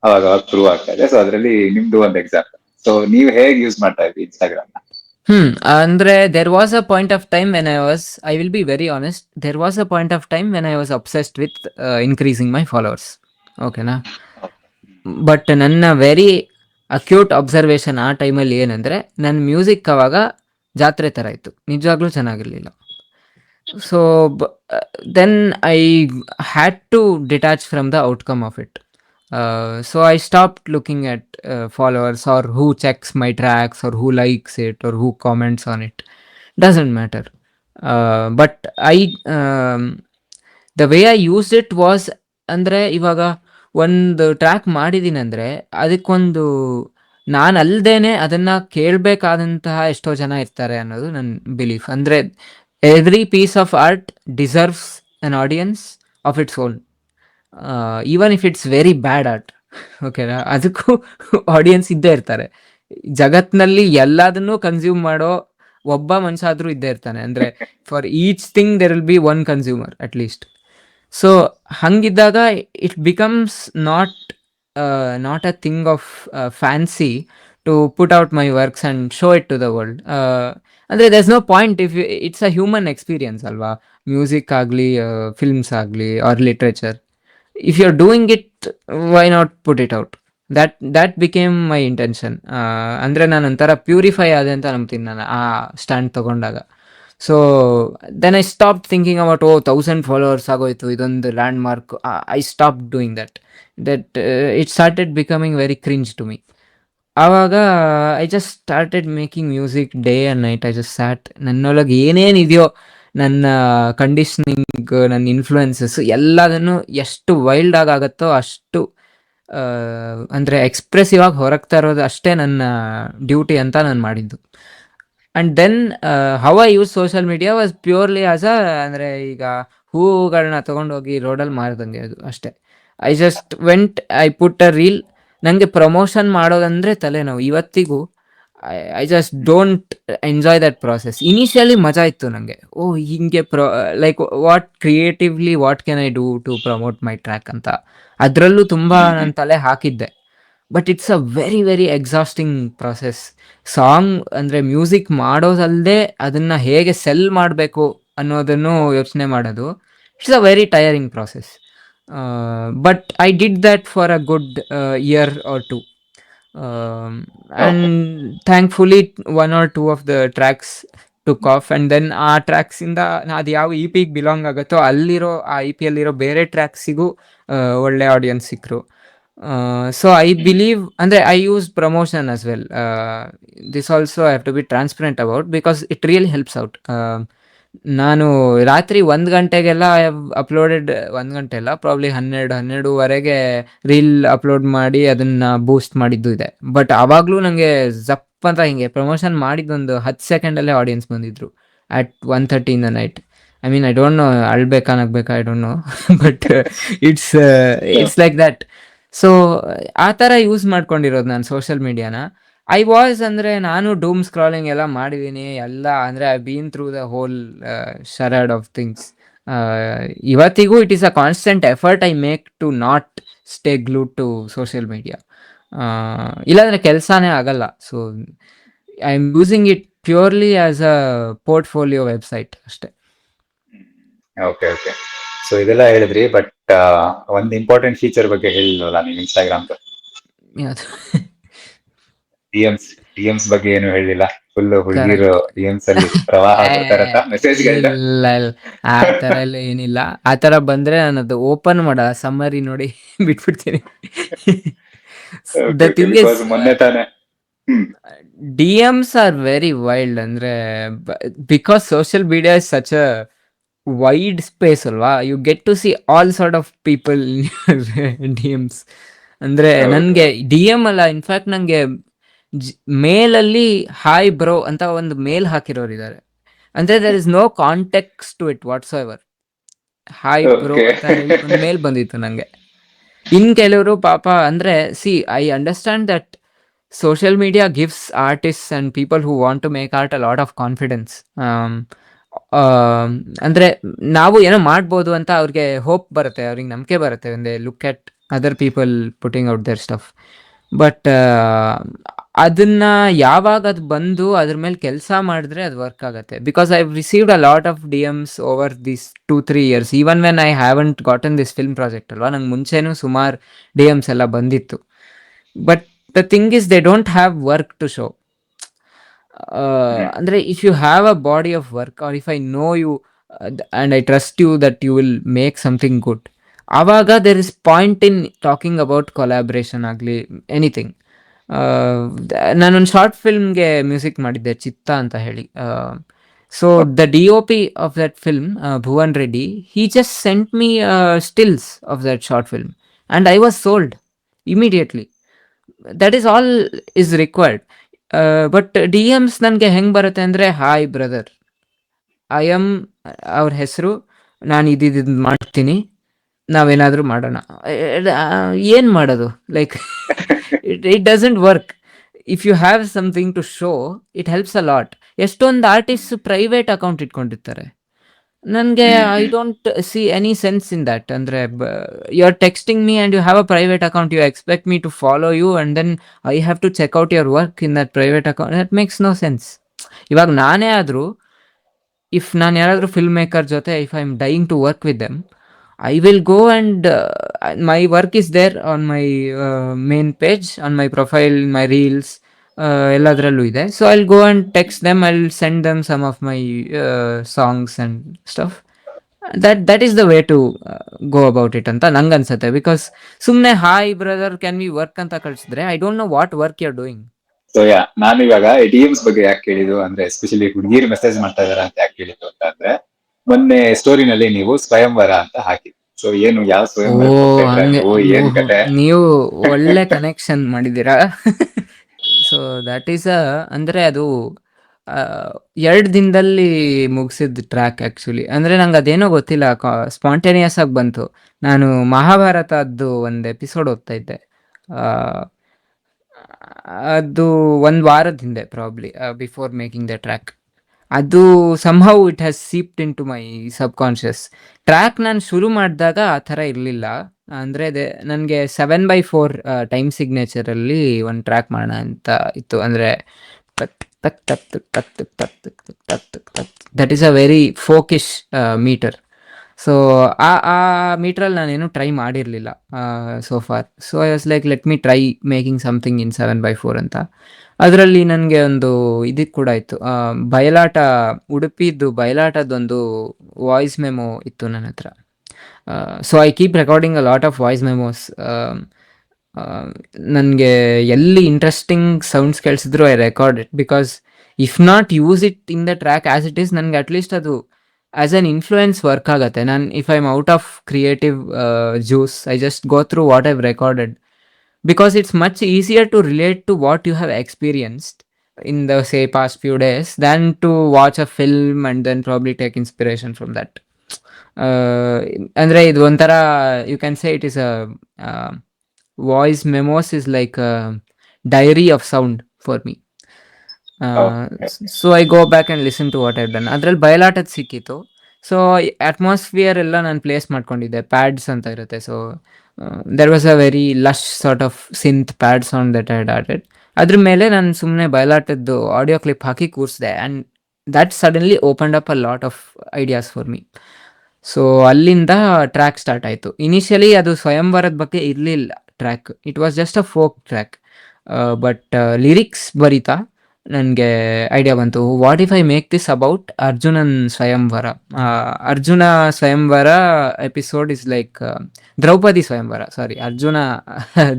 ಅವಾಗ ಪ್ರೂವ್ ಆಗ್ತಾ ಇದೆ. ಸೊ ಅದರಲ್ಲಿ ನಿಮ್ದು ಒಂದು ಎಕ್ಸಾಂಪಲ್. ಸೊ ನೀವು ಹೇಗೆ ಯೂಸ್ ಮಾಡ್ತಾ ಇದ್ರಿ ಇನ್ಸ್ಟಾಗ್ರಾಮ್ ನ? ಅಂದ್ರೆ there was a point of time when I will be very honest, there was a point of time when I was obsessed with increasing my followers. ಓಕೆನಾ? ಬಟ್ ನನ್ನ very acute observation ಆ ಟೈಮಲ್ಲಿ ಏನಂದರೆ, ನನ್ನ music ಅವಾಗ ಜಾತ್ರೆ ಥರ ಇತ್ತು, ನಿಜವಾಗ್ಲೂ ಚೆನ್ನಾಗಿರಲಿಲ್ಲ. So then I had to detach from the outcome of it. So I stopped looking at followers or who checks my tracks or who likes it or who comments on it. Doesn't matter. But the way I used it was, ಅಂದರೆ ಇವಾಗ ಒಂದು track ಮಾಡಿದ್ದೀನಿ ಅಂದರೆ ಅದಕ್ಕೊಂದು ನಾನು ಅಲ್ಲದೇನೆ ಅದನ್ನು ಕೇಳಬೇಕಾದಂತಹ ಎಷ್ಟೋ ಜನ ಇರ್ತಾರೆ ಅನ್ನೋದು ನನ್ನ ಬಿಲೀಫ್. ಅಂದರೆ every piece of art deserves an audience of its own, even if it's very bad art. ಓಕೆನಾ? ಅದಕ್ಕೂ ಆಡಿಯನ್ಸ್ ಇದ್ದೇ ಇರ್ತಾರೆ. ಜಗತ್ನಲ್ಲಿ ಎಲ್ಲದನ್ನೂ ಕನ್ಸ್ಯೂಮ್ ಮಾಡೋ ಒಬ್ಬ ಮನುಷ್ಯ ಆದರೂ ಇದ್ದೇ ಇರ್ತಾನೆ. ಅಂದರೆ for each thing there will be one consumer at least. So ಹಂಗಿದ್ದಾಗ it becomes not a thing of fancy to put out my works and show it to the world. ಅಂದರೆ there is no point if it's a human experience ಅಲ್ವಾ, music ಆಗಲಿ, films ಆಗಲಿ or literature. If you're doing it, why not put it out? That became my intention. ಅಂದರೆ ನಾನು ಒಂಥರ purify ಆದೆ ಅಂತ ನಂಬ್ತೀನಿ ನಾನು ಆ ಸ್ಟ್ಯಾಂಡ್ ತೊಗೊಂಡಾಗ. So then I stop thinking about 1000 followers ಆಗೋಯ್ತು, ಇದೊಂದು landmark. I stop doing that it started becoming very cringe to me. ಆವಾಗ I just started making music day and night. I just sat, ನನ್ನೊಳಗೆ ಏನೇನಿದೆಯೋ, ನನ್ನ conditioning, ನನ್ನ influences ಎಲ್ಲದನ್ನು ಎಷ್ಟು wild ಆಗುತ್ತೋ ಅಷ್ಟು ಅಂದರೆ ಎಕ್ಸ್ಪ್ರೆಸಿವ್ ಆಗಿ ಹೊರಗೆ ತರೋದು ಅಷ್ಟೇ ನನ್ನ ಡ್ಯೂಟಿ ಅಂತ ನಾನು ಮಾಡಿದ್ದು. And then how I use social media was purely as ಅಂದರೆ ಈಗ ಹೂವುಗಳನ್ನ ತೊಗೊಂಡೋಗಿ ರೋಡಲ್ಲಿ ಮಾರ್ದಂಗೆ ಅದು ಅಷ್ಟೇ. I just went, I put a reel. ನನಗೆ ಪ್ರಮೋಷನ್ ಮಾಡೋದಂದರೆ ತಲೆನೋವು ಇವತ್ತಿಗೂ. I just don't enjoy that process. Initially ಮಜಾ ಇತ್ತು ನನಗೆ, ಹಿಂಗೆ like what creatively what can I do to promote my track ಅಂತ. ಅದರಲ್ಲೂ ತುಂಬ ನನ್ನ ತಲೆ ಹಾಕಿದ್ದೆ. But it's a very very exhausting process. Song ಅಂದರೆ ಮ್ಯೂಸಿಕ್ ಮಾಡೋದಲ್ಲದೆ ಅದನ್ನು ಹೇಗೆ ಸೆಲ್ ಮಾಡಬೇಕು ಅನ್ನೋದನ್ನು ಯೋಚನೆ ಮಾಡೋದು, it's a very tiring process. But I did that for a good year or two. And thankfully 1 or 2 of the tracks took off, and then ಆ ಟ್ರ್ಯಾಕ್ಸಿಂದ ಅದು ಯಾವ ಇ ಪಿಗೆ ಬಿಲಾಂಗ್ ಆಗುತ್ತೋ ಅಲ್ಲಿರೋ ಆ ಇ ಪಿಯಲ್ಲಿರೋ ಬೇರೆ ಟ್ರ್ಯಾಕ್ಸಿಗೂ ಒಳ್ಳೆ ಆಡಿಯನ್ಸ್ ಸಿಕ್ಕರು. ಸೊ ಐ ಬಿಲೀವ್, ಅಂದರೆ I use promotion as well. This also I have to be transparent about because it really helps out. ನಾನು ರಾತ್ರಿ 1 ಗಂಟೆಗೆಲ್ಲ ಐ ಹ್ಯಾವ್ ಅಪ್ಲೋಡೆಡ್, 1 ಗಂಟೆ ಅಲ್ಲ, ಪ್ರಾಬ್ಲಿ 12-12ವರೆಗೆ ರೀಲ್ ಅಪ್ಲೋಡ್ ಮಾಡಿ ಅದನ್ನು ಬೂಸ್ಟ್ ಮಾಡಿದ್ದು ಇದೆ. ಬಟ್ ಆವಾಗಲೂ ನನಗೆ ಜಪ್ ಅಂತ ಹಿಂಗೆ ಪ್ರಮೋಷನ್ ಮಾಡಿದ್ದೊಂದು 10 ಸೆಕೆಂಡಲ್ಲೇ ಆಡಿಯನ್ಸ್ ಬಂದಿದ್ರು at 1:30 in the night. I mean I don't know ಅಳ್ಬೇಕಾ ನಗ್ಬೇಕಾ I don't know but it's it's like that. So ಆ ಥರ ಯೂಸ್ ಮಾಡ್ಕೊಂಡಿರೋದು ನಾನು ಸೋಷಿಯಲ್ ಮೀಡಿಯಾನ. ಐ ವಾಸ್ ಅಂದರೆ ನಾನು ಡೂಮ್ ಸ್ಕ್ರಾಲಿಂಗ್ ಎಲ್ಲ ಮಾಡಿದ್ದೀನಿ ಎಲ್ಲ, ಅಂದರೆ I been through the whole charade of things. ಇವತ್ತಿಗೂ it is a constant effort I make to not stay glued to social media. ಇಲ್ಲಾಂದರೆ ಕೆಲಸನೇ ಆಗಲ್ಲ. So I am using it purely as a portfolio website ಅಷ್ಟೇ. Okay okay. So ಇದೆಲ್ಲ ಹೇಳಿದ್ರಿ, but ಒಂದು important feature ಬಗ್ಗೆ ಹೇಳಿಲ್ವಲ್ಲ ನೀವು ಇನ್ಸ್ಟಾಗ್ರಾಮ್ ಯಾವ್ದು? ಡಿಎಮ್ಸ್ ಬಗ್ಗೆ ಏನು ಹೇಳಿಲ್ಲ. ಫುಲ್ ಹುಡುಗಿರು ಡಿಎಮ್ಸ್ ಅಲ್ಲಿ ಪ್ರವಾಹ ಬರ್ತಾರಂತ ಮೆಸೇಜ್ಗಳನ್ನ. ಇಲ್ಲ ಇಲ್ಲ, ಆ ಥರ ಎಲ್ಲ ಏನಿಲ್ಲ. ಆ ಥರ ಬಂದರೆ ನಾನು ಅದು ಓಪನ್ ಮಾಡಲ್ಲ, ಸಮ್ಮರಿ ನೋಡಿ ಬಿಟ್ಬಿಡ್ತೀನಿ. ದ ಥಿಂಗ್ ಇಸ್ ಮೊನ್ನೆ ತಾನೆ DMs are very wild, ಅಂದ್ರೆ because social media is such a wide space ಅಲ್ವಾ, you get to see all sort of people in DMs. ಅಂದರೆ ನನಗೆ DM ಅಲ್ಲ, ಇನ್ಫ್ಯಾಕ್ಟ್ ನನಗೆ ಮೇಲಲ್ಲಿ ಹಾಯ್ ಬ್ರೋ ಅಂತ ಒಂದು ಮೇಲ್ ಹಾಕಿರೋರು ಇದ್ದಾರೆ. ಅಂದರೆ there is no context to it whatsoever. Hi bro ಅಂತ ಹೇಳಿ ಒಂದು ಮೇಲ್ ಬಂದಿತ್ತು ನನಗೆ. ಇನ್ ಕೆಲವರು ಪಾಪ ಅಂದರೆ I understand that social media gives artists and people who want to make art a lot of confidence. ಅಂದರೆ ನಾವು ಏನೋ ಮಾಡ್ಬೋದು ಅಂತ ಅವ್ರಿಗೆ ಹೋಪ್ ಬರುತ್ತೆ, ಅವ್ರಿಗೆ ನಂಬಿಕೆ ಬರುತ್ತೆ when they look at other people putting out their stuff. But ಅದನ್ನು ಯಾವಾಗ ಅದು ಬಂದು ಅದ್ರ ಮೇಲೆ ಕೆಲಸ ಮಾಡಿದ್ರೆ ಅದು ವರ್ಕ್ ಆಗುತ್ತೆ. Because I received a lot of DMs over this 2-3 years, even when I haven't gotten this film project ಅಲ್ವಾ, ನಂಗೆ ಮುಂಚೆನೂ ಸುಮಾರು DMs ಎಲ್ಲ ಬಂದಿತ್ತು. But the thing is they don't have work to show. Andre if you have a body of work, or if I know you and I trust you that you will make something good, avaga there is point in talking about collaboration agli anything. ನಾನು ಒಂದು short ಫಿಲ್ಮ್ಗೆ music ಮಾಡಿದ್ದೆ, ಚಿತ್ತ ಅಂತ ಹೇಳಿ. So the DOP of that film, Bhuvan Reddy, he just sent me stills of that short film and I was sold immediately. That is all is required. But DMs ನನಗೆ ಹೆಂಗೆ ಬರುತ್ತೆ ಅಂದರೆ, ಹಾಯ್ ಬ್ರದರ್, ಐ ಆಮ್, ಅವ್ರ ಹೆಸರು, ನಾನು ಇದು ಮಾಡ್ತೀನಿ, ನಾವೇನಾದರೂ ಮಾಡೋಣ. ಏನು ಮಾಡೋದು? Like it doesn't work. If you have something to show, it helps a lot. ಎಷ್ಟೊಂದು ಆರ್ಟಿಸ್ಟ್ ಪ್ರೈವೇಟ್ ಅಕೌಂಟ್ ಇಟ್ಕೊಂಡಿರ್ತಾರೆ. ನನಗೆ I don't see any sense in that. ಅಂದರೆ you are texting me and you have a private account, you expect me to follow you and then I have to check out your work in that private account. That makes no sense. ಇವಾಗ ನಾನೇ ಆದರೂ, if ನಾನು ಯಾರಾದರೂ film maker ಜೊತೆ if I am dying to work with them, I will go and my work is there on my main page, on my profile, my reels, ಎಲ್ಲದರಲ್ಲೂ ಇದೆ. So I will go and text them, I will send them some of my songs and stuff. That is the way to go about it ಅಂತ ನಂಗೆ ಅನ್ಸುತ್ತೆ. Because ಸುಮ್ಮನೆ hi brother can we work ಅಂತ ಕಳಿಸಿದ್ರೆ, I don't no what work you are doing. So ನಾನು ಇವಾಗ DMs ಬಗ್ಗೆ ಯಾಕೆ ಕೇಳಿದ್ದು ಅಂದ್ರೆ, ಎಸ್ಪೆಷಲಿ ಹುಡುಗಿರು ಮೆಸೇಜ್ ಮಾಡ್ತಾ ಇದಾರೆ ಅಂತ ಯಾಕೆ ಕೇಳಿದ್ದು ಅಂತ ಅಂದ್ರೆ, ಮೊನ್ನೆ ಸ್ಟೋರಿನಲ್ಲಿ ನೀವು ಸ್ವಯಂವರ ಅಂತ ಹಾಕಿದ್ರಿ. ಸೊ ಏನು, ಯಾವ ಸ್ವಯಂವರ, ಏನ್ ಕತೆ? ನೀವು ಒಳ್ಳೆ ಕನೆಕ್ಷನ್ ಮಾಡಿದ್ದೀರಾ. ಸೊ ದಟ್ ಈಸ್ ಅಂದರೆ ಅದು 2 ದಿನದಲ್ಲಿ ಮುಗಿಸಿದ ಟ್ರ್ಯಾಕ್ ಆ್ಯಕ್ಚುಲಿ. ಅಂದರೆ ನಂಗೆ ಅದೇನೋ ಗೊತ್ತಿಲ್ಲ, ಸ್ಪಾಂಟೇನಿಯಸ್ ಆಗಿ ಬಂತು. ನಾನು ಮಹಾಭಾರತದ್ದು ಒಂದು ಎಪಿಸೋಡ್ ಓದ್ತಾ ಇದ್ದೆ, ಅದು 1 ವಾರದ ಹಿಂದೆ probably, before making the track. ಅದು somehow it has seeped into my subconscious. Track ನಾನು ಶುರು ಮಾಡಿದಾಗ ಆ ಥರ ಇರಲಿಲ್ಲ. ಅಂದರೆ ನನಗೆ 7/4 ಟೈಮ್ ಸಿಗ್ನೇಚರಲ್ಲಿ ಒಂದು ಟ್ರ್ಯಾಕ್ ಮಾಡೋಣ ಅಂತ ಇತ್ತು. ಅಂದರೆ ತಕ್ ತಕ್ ತಕ್ ತಕ್ ತಕ್ ತಕ್ ತಕ್ ತಕ್ ತಕ್ ತಕ್ ತಕ್, that is a very folkish meter. So ಆ ಮೀಟ್ರಲ್ಲಿ ನಾನೇನು ಟ್ರೈ ಮಾಡಿರಲಿಲ್ಲ so far. So I was like, let me try making something in 7/4 ಅಂತ. ಅದರಲ್ಲಿ ನನಗೆ ಒಂದು ಇದಕ್ಕೆ ಕೂಡ ಇತ್ತು, ಬಯಲಾಟ, ಉಡುಪಿದು ಬಯಲಾಟದೊಂದು ವಾಯ್ಸ್ ಮೆಮೊ ಇತ್ತು ನನ್ನ ಹತ್ರ. So I keep recording a lot of voice memos. ನನಗೆ ಎಲ್ಲಿ ಇಂಟ್ರೆಸ್ಟಿಂಗ್ ಸೌಂಡ್ಸ್ ಕೇಳಿಸಿದ್ರು I record it, because if not use it in the track as it is, ನನಗೆ ಅಟ್ಲೀಸ್ಟ್ ಅದು ಆ್ಯಸ್ ಅನ್ ಇನ್ಫ್ಲೂಯೆನ್ಸ್ ವರ್ಕ್ ಆಗುತ್ತೆ. ನಾನು if I am out of creative juice, I just go through what I've recorded, because it's much easier to relate to what you have experienced in the say past few days than to watch a film and then probably take inspiration from that. ಅಂದ್ರೆ ಇದು ಒಂಥರ you can say it is a voice memos is like diary of sound for me. Okay. So I go back and listen to what I done. ಅದ್ರಲ್ಲಿ ಬಯಲಾಟದ ಸಿಕ್ಕಿತ್ತು. So atmosphere ಎಲ್ಲ ನಾನು place ಮಾಡ್ಕೊಂಡಿದ್ದೆ, pads ಅಂತ ಇರುತ್ತೆ. So there was a very lush sort of synth pad sound that I had added. ಅದ್ರ ಮೇಲೆ ನಾನು ಸುಮ್ಮನೆ ಬಯಲಾಟದ್ದು ಆಡಿಯೋ ಕ್ಲಿಪ್ ಹಾಕಿ ಕೂರಿಸಿದೆ and that suddenly opened up a lot of ideas for me. So ಅಲ್ಲಿಂದ ಟ್ರ್ಯಾಕ್ ಸ್ಟಾರ್ಟ್ ಆಯಿತು. Initially ಅದು ಸ್ವಯಂವರದ ಬಗ್ಗೆ ಇರಲಿಲ್ಲ track, it was just a folk track. But lyrics ಬರಿತಾ ನನಗೆ ಐಡಿಯಾ ಬಂತು, what if I make this about ಅರ್ಜುನನ್ ಸ್ವಯಂವರ. ಅರ್ಜುನ ಸ್ವಯಂವರ ಎಪಿಸೋಡ್ ಇಸ್ ಲೈಕ್ ದ್ರೌಪದಿ ಸ್ವಯಂವರ, ಸಾರಿ ಅರ್ಜುನ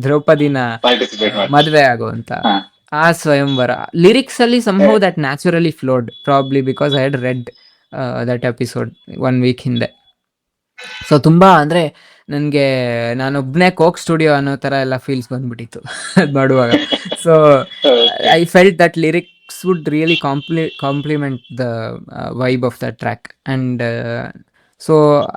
ದ್ರೌಪದಿನ ಪಾರ್ಟಿಸಿಪೇಟ್ ಮಾಡಿ. ಮದುವೆ ಆಗುವಂತ ಹಾ. ಆ ಸ್ವಯಂವರ ಲಿರಿಕ್ಸ್ ಅಲ್ಲಿ somehow that naturally flowed, probably because I had read that episode 1 week ಹಿಂದೆ. ಸೊ ತುಂಬಾ ಅಂದ್ರೆ ನನಗೆ ನಾನೊಬ್ಬನೇ ಕೋಕ್ ಸ್ಟುಡಿಯೋ ಅನ್ನೋ ಥರ ಎಲ್ಲ ಫೀಲ್ಸ್ ಬಂದ್ಬಿಟ್ಟಿತ್ತು ಅದು ಮಾಡುವಾಗ. So I felt that lyrics would really complement the vibe of the track and so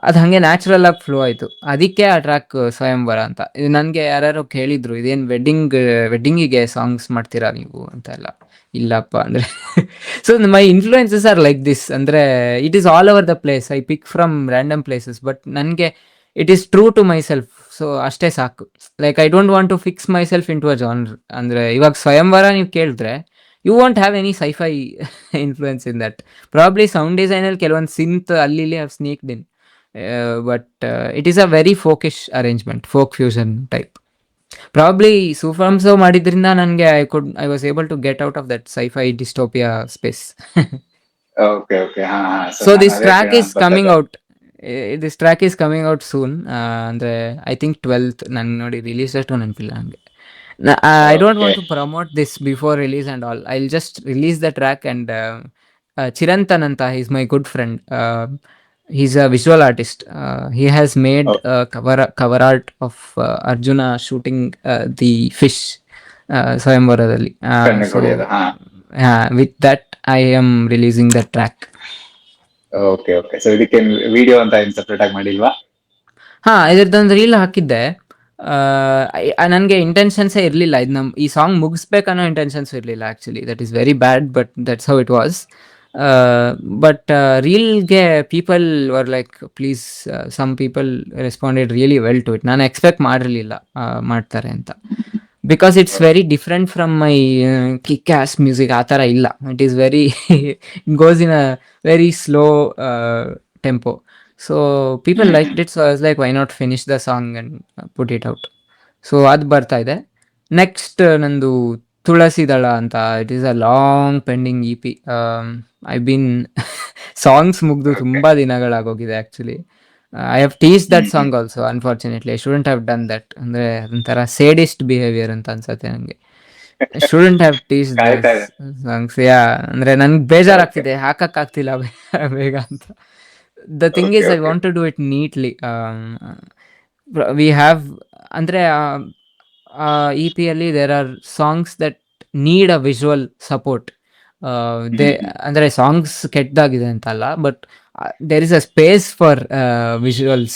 ಅದು ಹಾಗೆ ನ್ಯಾಚುರಲ್ ಆಗಿ ಫ್ಲೋ ಆಯಿತು. ಅದಕ್ಕೆ ಆ ಟ್ರ್ಯಾಕ್ ಸ್ವಯಂವರ ಅಂತ. ಇದು ನನಗೆ ಯಾರ್ಯಾರೋ ಕೇಳಿದ್ರು, ಇದೇನು ವೆಡ್ಡಿಂಗಿಗೆ ಸಾಂಗ್ಸ್ ಮಾಡ್ತೀರಾ ನೀವು ಅಂತ ಎಲ್ಲ. ಇಲ್ಲಪ್ಪ ಅಂದರೆ so my influences are like this. ಅಂದರೆ it is all over the place, I pick from random places, but ನನಗೆ it is true to myself. So ಅಷ್ಟೇ ಸಾಕು. Like I don't want to fix myself into a genre. ಅಂದರೆ ಇವಾಗ ಸ್ವಯಂವರ ನೀವು ಕೇಳಿದ್ರೆ you want have any sci fi influence in that. Probably sound ಡಿಸೈನಲ್ಲಿ ಕೆಲವೊಂದು ಸಿಂತ್ ಅಲ್ಲಿ ಇಲ್ಲಿ have sneaked in, but it is a very folkish arrangement, folk fusion type. Probably ಸೂಫಾಮ್ಸೋ ಮಾಡಿದ್ರಿಂದ ನನಗೆ I was able to get out of that sci fi dystopia space. Okay okay. ಹಾ ಹಾ. So this track is coming out. This track is coming out soon. ಅಂದರೆ I think 12th. ನನಗೆ ನೋಡಿ release ಅಷ್ಟು ನೆನಪಿಲ್ಲ ನನಗೆ. I don't want to promote this before release and all. I'll just release the track and Chirantan anta, he's my good friend. He's a visual artist. He has made cover art of Arjuna shooting the fish Swayamvaradalli. So with that I am releasing the track. Okay okay. So ಇದಕ್ಕೆ video ಅಂತ ಏನು separate ಆಗಿ ಮಾಡಿಲ್ವಾ? ಇದರದೊಂದು reel ಹಾಕಿದ್ದೆ. ನನಗೆ ಇಂಟೆನ್ಷನ್ಸೇ ಇರಲಿಲ್ಲ, ಇದು ಈ ಸಾಂಗ್ ಮುಗಿಸ್ಬೇಕನ್ನೋ ಇಂಟೆನ್ಷನ್ಸ್ ಇರಲಿಲ್ಲ actually. That is very bad, but that's how it was. But ರೀಲ್ಗೆ people were like please, some people responded really well to it. ನಾನು ಎಕ್ಸ್ಪೆಕ್ಟ್ ಮಾಡಿರಲಿಲ್ಲ ಮಾಡ್ತಾರೆ ಅಂತ, because it's very different from my kick as music. ಆ ಥರ ಇಲ್ಲ. It is very it goes in a very slow tempo. So people liked it, so I was like, why not finish the song and put it out. So ಅದು ಬರ್ತಾ ಇದೆ. Next ನಂದು ತುಳಸಿ ದಳ ಅಂತ. It is a long pending EP. I been songs ಮುಗಿದು ತುಂಬ ದಿನಗಳಾಗೋಗಿದೆ actually. I have tease that song also. Unfortunately I shouldn't have done that. ಅಂದರೆ ಒಂಥರ ಸೇಡಿಸ್ಟ್ ಬಿಹೇವಿಯರ್ ಅಂತ ಅನ್ಸುತ್ತೆ ನನಗೆ. Shouldn't have tease songs. Yeah, ಅಂದರೆ ನನಗೆ ಬೇಜಾರಾಗ್ತಿದೆ, ಹಾಕಕ್ಕಾಗ್ತಿಲ್ಲ ಬೇಗ ಅಂತ. The thing is, I want to do it neatly. We have, andre EP alli there are songs that need a visual support. They andre songs kettagide antalla, but there is a space for visuals.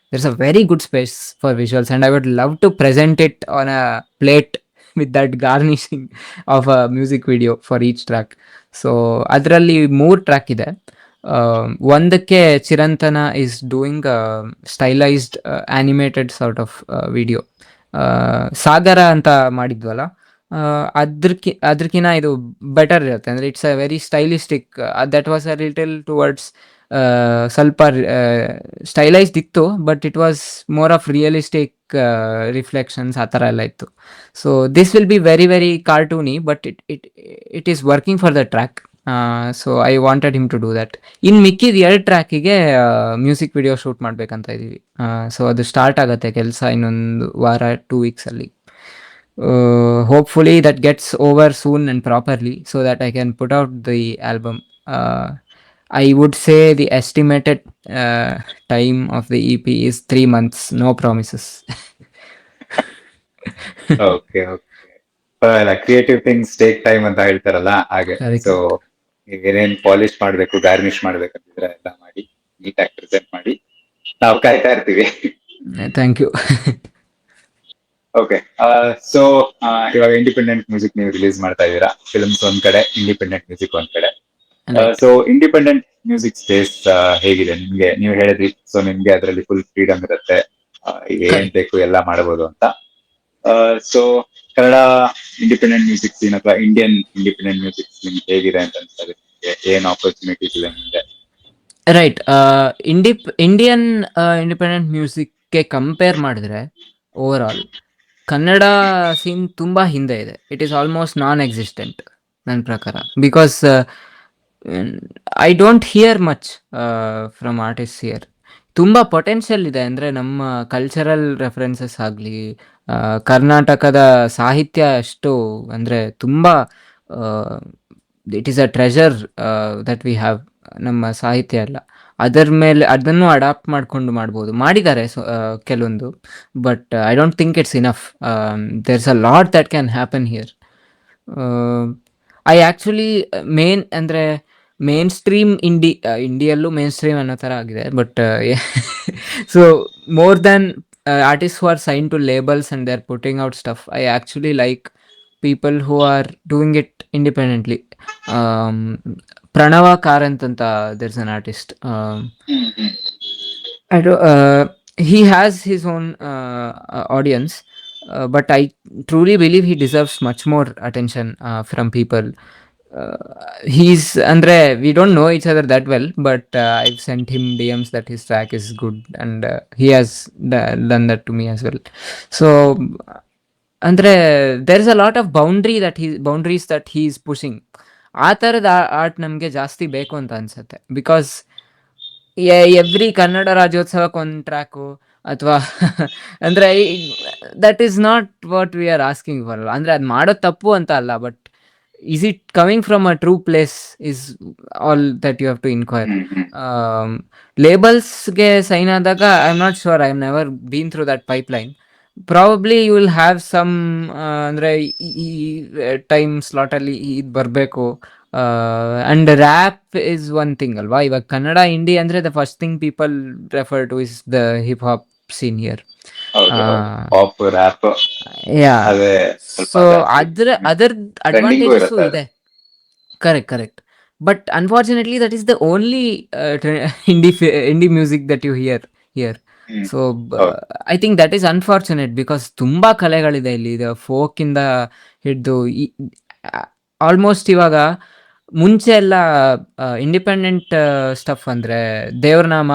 There's a very good space for visuals, and I would love to present it on a plate with that garnishing of a music video for each track. So adralli 3 track ide. ಒಂದಕ್ಕೆ Chirantana is doing stylised animated sort of video. Sagara ಅಂತ ಮಾಡಿದ್ವಲ್ಲ, ಅದಕ್ಕಿಂತ ಇದು better ಇರುತ್ತೆ. ಅಂದರೆ it's a very stylistic. That was a little towards ಸ್ವಲ್ಪ stylised ಇತ್ತು, but it was more of realistic reflections ಆ ಥರ ಎಲ್ಲ ಇತ್ತು. So this will be very very cartoony, but it is working for the track. So I wanted him to do that. ಇನ್ನು ಮಿಕ್ಕಿದ 2 ಟ್ರ್ಯಾಕಿಗೆ music video shoot ಮಾಡಬೇಕಂತ ಇದ್ದೀವಿ. So ಅದು start ಆಗುತ್ತೆ ಕೆಲಸ ಇನ್ನೊಂದು ವಾರ, 2 ವೀಕ್ಸಲ್ಲಿ. Hopefully that gets over soon and properly so that I can put out the album. I would say the estimated time of the EP is 3 months. No promises. Okay, okay. Creative things take time ಅಂತ ಹೇಳ್ತಾರಲ್ಲ ಹಾಗೆ. Correct. So ಏನೇನ್ polish ಮಾಡ್ಬೇಕು, garnish ಮಾಡ್ಬೇಕಂತಿದ್ರೆ ಎಲ್ಲ ಮಾಡಿ ನೀಟಾಗಿ present ಮಾಡಿ ನಾವು ಕಾಯ್ತಾ ಇರ್ತೀವಿ. Thank you. ಓಕೆ, ಸೊ ಇವಾಗ ಇಂಡಿಪೆಂಡೆಂಟ್ ಮ್ಯೂಸಿಕ್ ನೀವು ರಿಲೀಸ್ ಮಾಡ್ತಾ ಇದ್ದೀರಾ. ಫಿಲ್ಮ್ಸ್ ಒಂದ್ ಕಡೆ, ಇಂಡಿಪೆಂಡೆಂಟ್ ಮ್ಯೂಸಿಕ್ ಒಂದ್ ಕಡೆ. Right. So independent music space ಹೇಗಿದೆ ನಿಮ್ಗೆ? ನೀವು ಹೇಳಿದ್ರಿ, ಸೊ ನಿಮ್ಗೆ ಅದರಲ್ಲಿ ಫುಲ್ ಫ್ರೀಡಮ್ ಇರುತ್ತೆ, ಈಗ ಏನ್ Correct. ಬೇಕು ಎಲ್ಲ ಮಾಡಬಹುದು ಅಂತ. So Kannada independent music scene ಅಥವಾ ಇಂಡಿಯನ್ ಇಂಡಿಪೆಂಡೆಂಟ್ ಮ್ಯೂಸಿಕ್ ಸೀನ್ ಹೇಗಿದೆ ಅಂತ ಅನ್ಸ್ತದೆ ನಿಮ್ಗೆ? ಏನ್ ಆಪರ್ಚುನಿಟೀಸ್ ಇದೆ ಮುಂದೆ? ರೈಟ್. ಇಂಡಿಯನ್ ಇಂಡಿಪೆಂಡೆಂಟ್ ಮ್ಯೂಸಿಕ್ಗೆ ಕಂಪೇರ್ ಮಾಡಿದ್ರೆ ಓವರ್ ಆಲ್ ಕನ್ನಡ ಸೀನ್ ತುಂಬ ಹಿಂದೆ ಇದೆ. It is almost non existent ನನ್ನ ಪ್ರಕಾರ. Because I don't hear much from artist here. ತುಂಬ ಪೊಟೆನ್ಷಿಯಲ್ ಇದೆ. ಅಂದರೆ ನಮ್ಮ ಕಲ್ಚರಲ್ ರೆಫರೆನ್ಸಸ್ ಆಗಲಿ, ಕರ್ನಾಟಕದ ಸಾಹಿತ್ಯ ಅಷ್ಟು ಅಂದರೆ ತುಂಬ it is a treasure that we have. ನಮ್ಮ ಸಾಹಿತ್ಯ ಎಲ್ಲ ಅದರ ಮೇಲೆ ಅದನ್ನು ಅಡಾಪ್ಟ್ ಮಾಡಿಕೊಂಡು ಮಾಡ್ಬೋದು, ಮಾಡಿದ್ದಾರೆ ಕೆಲವೊಂದು. But I don't think it's enough. There is a lot that can happen here. I actually ಅಂದರೆ ಮೇನ್ ಸ್ಟ್ರೀಮ್ ಇಂಡಿಯಲ್ಲೂ ಮೇನ್ ಸ್ಟ್ರೀಮ್ ಅನ್ನೋ ಥರ ಆಗಿದೆ. But so more than artists who are signed to labels and they're putting out stuff, I actually like people who are doing it independently. Pranava Karanth anta, there's an artist. I do, he has his own audience, but I truly believe he deserves much more attention from people. He's andre we don't know each other that well, but I've sent him DMs that his track is good, and he has done that to me as well. So ಅಂದ್ರೆ there is a lot of boundaries that he is pushing. ಆ ಥರದ art ನಮಗೆ ಜಾಸ್ತಿ ಬೇಕು ಅಂತ ಅನ್ಸುತ್ತೆ. Because every Kannada ರಾಜ್ಯೋತ್ಸವಕ್ಕೆ ಒಂದು track ಅಥವಾ ಅಂದರೆ that is not what we are asking for. ಅಂದರೆ ಅದು ಮಾಡೋದು ತಪ್ಪು ಅಂತ ಅಲ್ಲ, but is it coming from a true place is all that you have to inquire. Labels ge sign adaga I'm not sure, I've never been through that pipeline. Probably you will have some andre time slot alli id barbeku. And rap is one thing alva. Ivaga kannada indie andre the first thing people refer to is the hip hop scene here. Pop rap. Yeah. So other advantages ಇದೆ. Correct. But unfortunately that is the only indie music that you hear here. So I think that is unfortunate because ತುಂಬಾ ಕಲೆಗಳಿದೆ ಇಲ್ಲಿ. Folk ಇಂದ ಹಿಡಿದು almost ಇವಾಗ ಮುಂಚೆ ಎಲ್ಲ independent stuff ಅಂದರೆ ದೇವ್ರನಾಮ,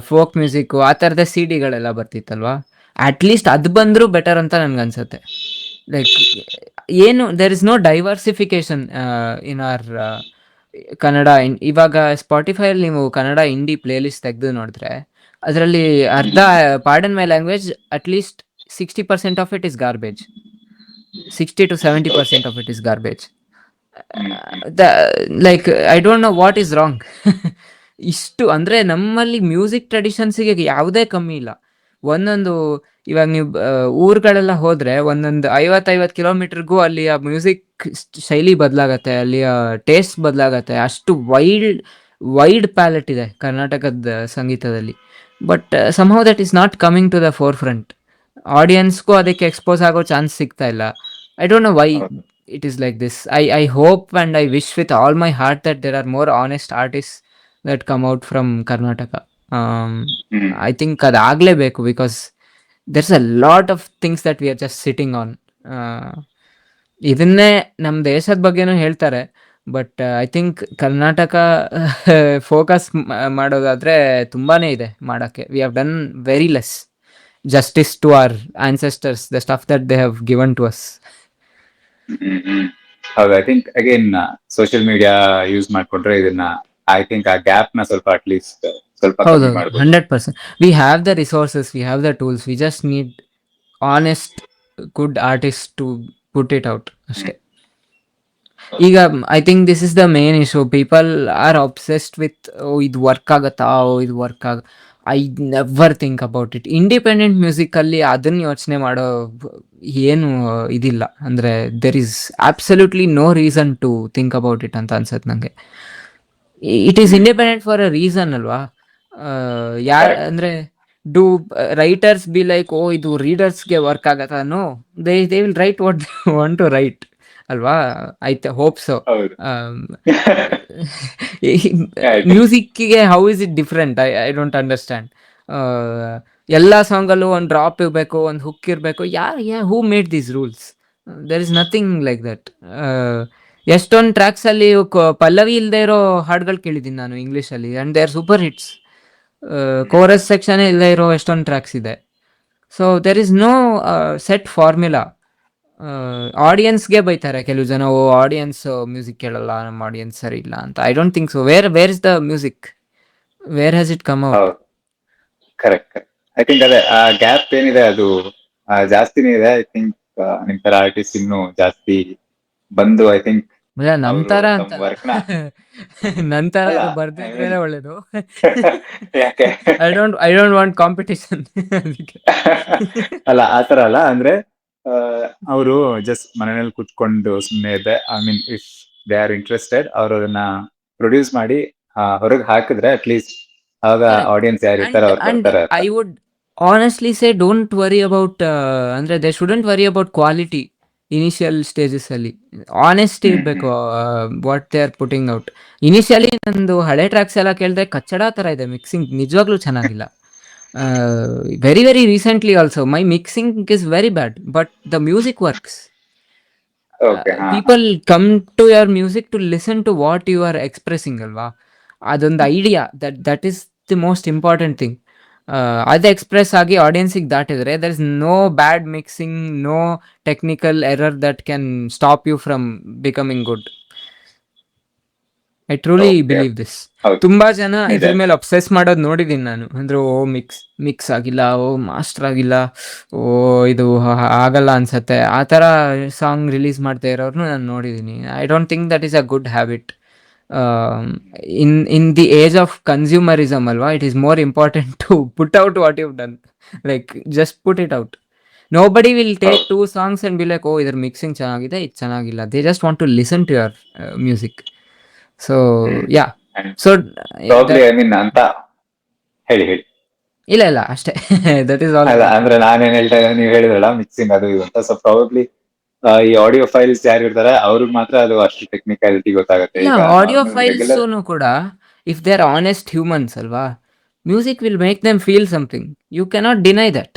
folk music ಆ ಥರದ ಸಿಡಿಗಳೆಲ್ಲ ಬರ್ತಿತ್ತಲ್ವಾ. ಅಟ್ಲೀಸ್ಟ್ ಅದು ಬಂದರೂ ಬೆಟರ್ ಅಂತ ನನ್ಗನ್ಸುತ್ತೆ. ಲೈಕ್ ಏನು there is no diversification in our Kannada. ಇವಾಗ ಸ್ಪಾಟಿಫೈಯಲ್ಲಿ ನೀವು ಕನ್ನಡ ಇಂಡಿ ಪ್ಲೇಲಿಸ್ಟ್ ತೆಗೆದು ನೋಡಿದ್ರೆ ಅದರಲ್ಲಿ ಅರ್ಧ, pardon my language, at least 60% of it is garbage. 60 to 70% of it is garbage. Like I don't know what is wrong. ಇಷ್ಟು ಅಂದರೆ ನಮ್ಮಲ್ಲಿ ಮ್ಯೂಸಿಕ್ ಟ್ರೆಡಿಷನ್ಸಿಗೆ ಯಾವುದೇ ಕಮ್ಮಿ ಇಲ್ಲ. ಒಂದೊಂದು ಇವಾಗ ನೀವು ಊರುಗಳೆಲ್ಲ ಹೋದರೆ ಒಂದೊಂದು 50 ಕಿಲೋಮೀಟರ್ಗೂ ಅಲ್ಲಿಯ ಮ್ಯೂಸಿಕ್ ಶೈಲಿ ಬದಲಾಗತ್ತೆ, ಅಲ್ಲಿಯ ಟೇಸ್ಟ್ ಬದಲಾಗತ್ತೆ. ಅಷ್ಟು ವೈಡ್ ಪ್ಯಾಲೆಟ್ ಇದೆ ಕರ್ನಾಟಕದ ಸಂಗೀತದಲ್ಲಿ. But somehow that is not coming to the forefront. ಆಡಿಯನ್ಸ್ಗೂ ಅದಕ್ಕೆ ಎಕ್ಸ್ಪೋಸ್ ಆಗೋ ಚಾನ್ಸ್ ಸಿಗ್ತಾ ಇಲ್ಲ. I don't know why it is like this. I hope and I wish with all my heart that there are more honest artists that come out from Karnataka. I think ಅದು ಆಗಲೇಬೇಕು because there's a lot of things that we are just sitting on. ಇದನ್ನೇ ನಮ್ಮ ದೇಶದ ಬಗ್ಗೆನೂ ಹೇಳ್ತಾರೆ, but I think Karnataka focus ಮಾಡೋದಾದರೆ ತುಂಬಾ ಇದೆ ಮಾಡೋಕ್ಕೆ. V have done very less justice to our ancestors, the stuff that they have given to us. ಹೌದು. I think again social media use ಮಾಡ್ಕೊಂಡ್ರೆ ಇದನ್ನ ಐ ಥಿಂಕ್ ಆ ಗ್ಯಾಪ್ ನ ಸ್ವಲ್ಪ ಅಟ್ಲೀಸ್ಟ್ ಸ್ವಲ್ಪ ಕಮ್ಮಿ ಮಾಡ್ಬೋದು. 100%. We have the resources, we have the tools, we just need honest good artists to put it out ಅಷ್ಟೇ. ಈಗ I think this is the main issue. People are obsessed with ಇದು work ಆಗತ್ತಾ, ಇದು work I never think about it. Independent ಮ್ಯೂಸಿಕಲ್ಲಿ ಅದನ್ನ ಯೋಚನೆ ಮಾಡೋ ಏನು ಇದಿಲ್ಲ. ಅಂದರೆ there is absolutely no reason to think about it ಅಂತ ಅನ್ಸತ್ತೆ ನನಗೆ. It is independent for a reason ಅಲ್ವಾ. ಕರೆಕ್ಟ್. ಅಂದರೆ do writers be like, oh ಇದು ರೀಡರ್ಸ್ಗೆ ವರ್ಕ್ ಆಗತ್ತಾ? No, they will write what they want to write ಅಲ್ವಾ. I hope so. ಹೌದು. ಮ್ಯೂಸಿಕ್ಕಿಗೆ how is it different? I don't understand. ಎಲ್ಲ ಸಾಂಗಲ್ಲೂ ಒಂದು ಡ್ರಾಪ್ ಇರಬೇಕು, ಒಂದು ಹುಕ್ ಇರಬೇಕು. Who made these rules? There is nothing like that. ಎಷ್ಟೊಂದು ಟ್ರ್ಯಾಕ್ಸಲ್ಲಿ ಪಲ್ಲವಿ ಇಲ್ಲದೆ ಇರೋ ಹಾಡುಗಳು ಕೇಳಿದ್ದೀನಿ ನಾನು ಇಂಗ್ಲೀಷಲ್ಲಿ, and they are super hits. Chorus section ಇಲ್ಲದೆ ಇರೋ ಎಷ್ಟೊಂದು ಟ್ರ್ಯಾಕ್ಸ್ ಇದೆ. So there is no set formula. ಆಡಿಯನ್ಸ್ಗೆ ಬೈತಾರೆ ಕೆಲವು ಜನ, ಓ ಆಡಿಯನ್ಸ್ ಮ್ಯೂಸಿಕ್ ಕೇಳಲ್ಲ, ನಮ್ಮ ಆಡಿಯನ್ಸ್ ಸರಿ ಇಲ್ಲ ಅಂತ. I don't think so. Where is the music? Where has it come out? ಹೌದು, ಕರೆಕ್ಟ್. ಐ ಥಿಂಕ್ ಅದೇ ಆ ಗ್ಯಾಪ್ ಏನಿದೆ ಅದು ಜಾಸ್ತಿನೇ ಇದೆ. ಐ ಥಿಂಕ್ ನಿಮ್ ತರ ಆರ್ಟಿಸ್ಟ್ ಇನ್ನು ಜಾಸ್ತಿ ಬಂದು ಐ ಥಿಂಕ್ ನಂತರ ಅಂತ ತಮ್ಮ ವರ್ಕ್ನ ನಂತರ ಅಲ್ಲ ಬರ್ದಿದ್ರೇನೆ ಒಳ್ಳೇದು. ಯಾಕೆ ಐ ಡೋಂಟ್ ವಾಂಟ್ ಕಾಂಪಿಟೇಷನ್. ಅದಕ್ಕೆ ಅಲ್ಲ ಆತರ ಅಲ್ಲ, ಅಂದ್ರೆ ಅವರು ಜಸ್ಟ್ ಮನೆಯಲ್ಲಿ ಕುತ್ಕೊಂಡು ಸುಮ್ಮನೆ ಇದೆ. I mean if they are interested, ಅವ್ರು ಅದನ್ನ ಪ್ರೊಡ್ಯೂಸ್ ಮಾಡಿ ಹೊರಗೆ ಹಾಕಿದ್ರೆ ಅಟ್ಲೀಸ್ಟ್ ಆಗ ಆಡಿಯನ್ಸ್ ಯಾರು ಇರ್ತಾರೆ ಅವ್ರು ಬರ್ತಾರೆ ಅಂತ. I would honestly say don't worry about, ಅಂದರೆ they shouldn't worry about quality initial stages ಅಲ್ಲಿ. ಆನೆಸ್ಟ್ ಇರಬೇಕು what they are putting out. Initially ನಂದು ಹಳೆ ಟ್ರ್ಯಾಕ್ಸ್ ಎಲ್ಲ ಕೇಳಿದ್ರೆ ಕಚ್ಚಡ ಥರ ಇದೆ, ಮಿಕ್ಸಿಂಗ್ ನಿಜವಾಗ್ಲೂ ಚೆನ್ನಾಗಿಲ್ಲ. Very very recently also my mixing is very bad, but the music works. Okay, people come to your music to listen to what you are expressing ಅಲ್ವಾ. ಅದೊಂದು idea, that is the most important thing. ಅದು express ಆಗಿ ಆಡಿಯನ್ಸಿಗೆ ದಾಟಿದ್ರೆ there is no bad mixing, no technical error that can stop you from becoming good. I truly believe this. ತುಂಬಾ ಜನ ಇದ್ರ ಮೇಲೆ ಅಬ್ಸೆಸ್ ಮಾಡೋದು ನೋಡಿದ್ದೀನಿ ನಾನು. ಅಂದ್ರೆ ಓ ಮಿಕ್ಸ್ ಆಗಿಲ್ಲ, ಓ ಮಾಸ್ಟರ್ ಆಗಿಲ್ಲ, ಓ ಇದು ಆಗಲ್ಲ ಅನ್ಸತ್ತೆ, ಆ ಥರ ಸಾಂಗ್ ರಿಲೀಸ್ ಮಾಡ್ತಾ ಇರೋರ್ನು ನಾನು ನೋಡಿದ್ದೀನಿ. I don't think that is a good habit. in the age of consumerism alwa, it is more important to put out what you've done. Like just put it out. Nobody will take two songs and be like, oh idar mixing chanagide, it chanagilla. They just want to listen to your music. So yeah, so probably I mean ಅಂತ ಹೇಳಿ ಇಲ್ಲ ಅಷ್ಟೇ. that is all. ಅಲ್ಲ ಅಂದ್ರೆ ನಾನೇನ್ ಹೇಳ್ತಾ ಇದ್ದೀನಿ, ನೀವು ಹೇಳಿದ್ರಲ್ಲ ಮಿಕ್ಸಿಂಗ್ ಅದು ಇದು ಅಂತ. ಸೊ ಪ್ರಾಬಬ್ಲಿ ಈ ಆಡಿಯೋ ಫೈಲ್ಸ್ ಯಾರು ಇರ್ತಾರೆ ಅವ್ರಿಗೆ ಮಾತ್ರ ಅದು ಅಷ್ಟು ಟೆಕ್ನಿಕಾಲಿಟಿ ಗೊತ್ತಾಗುತ್ತೆ. ಆಡಿಯೋ ಫೈಲ್ಸ್ ಕೂಡ if they are honest humans ಅಲ್ವಾ, music will make them feel something. You cannot deny that.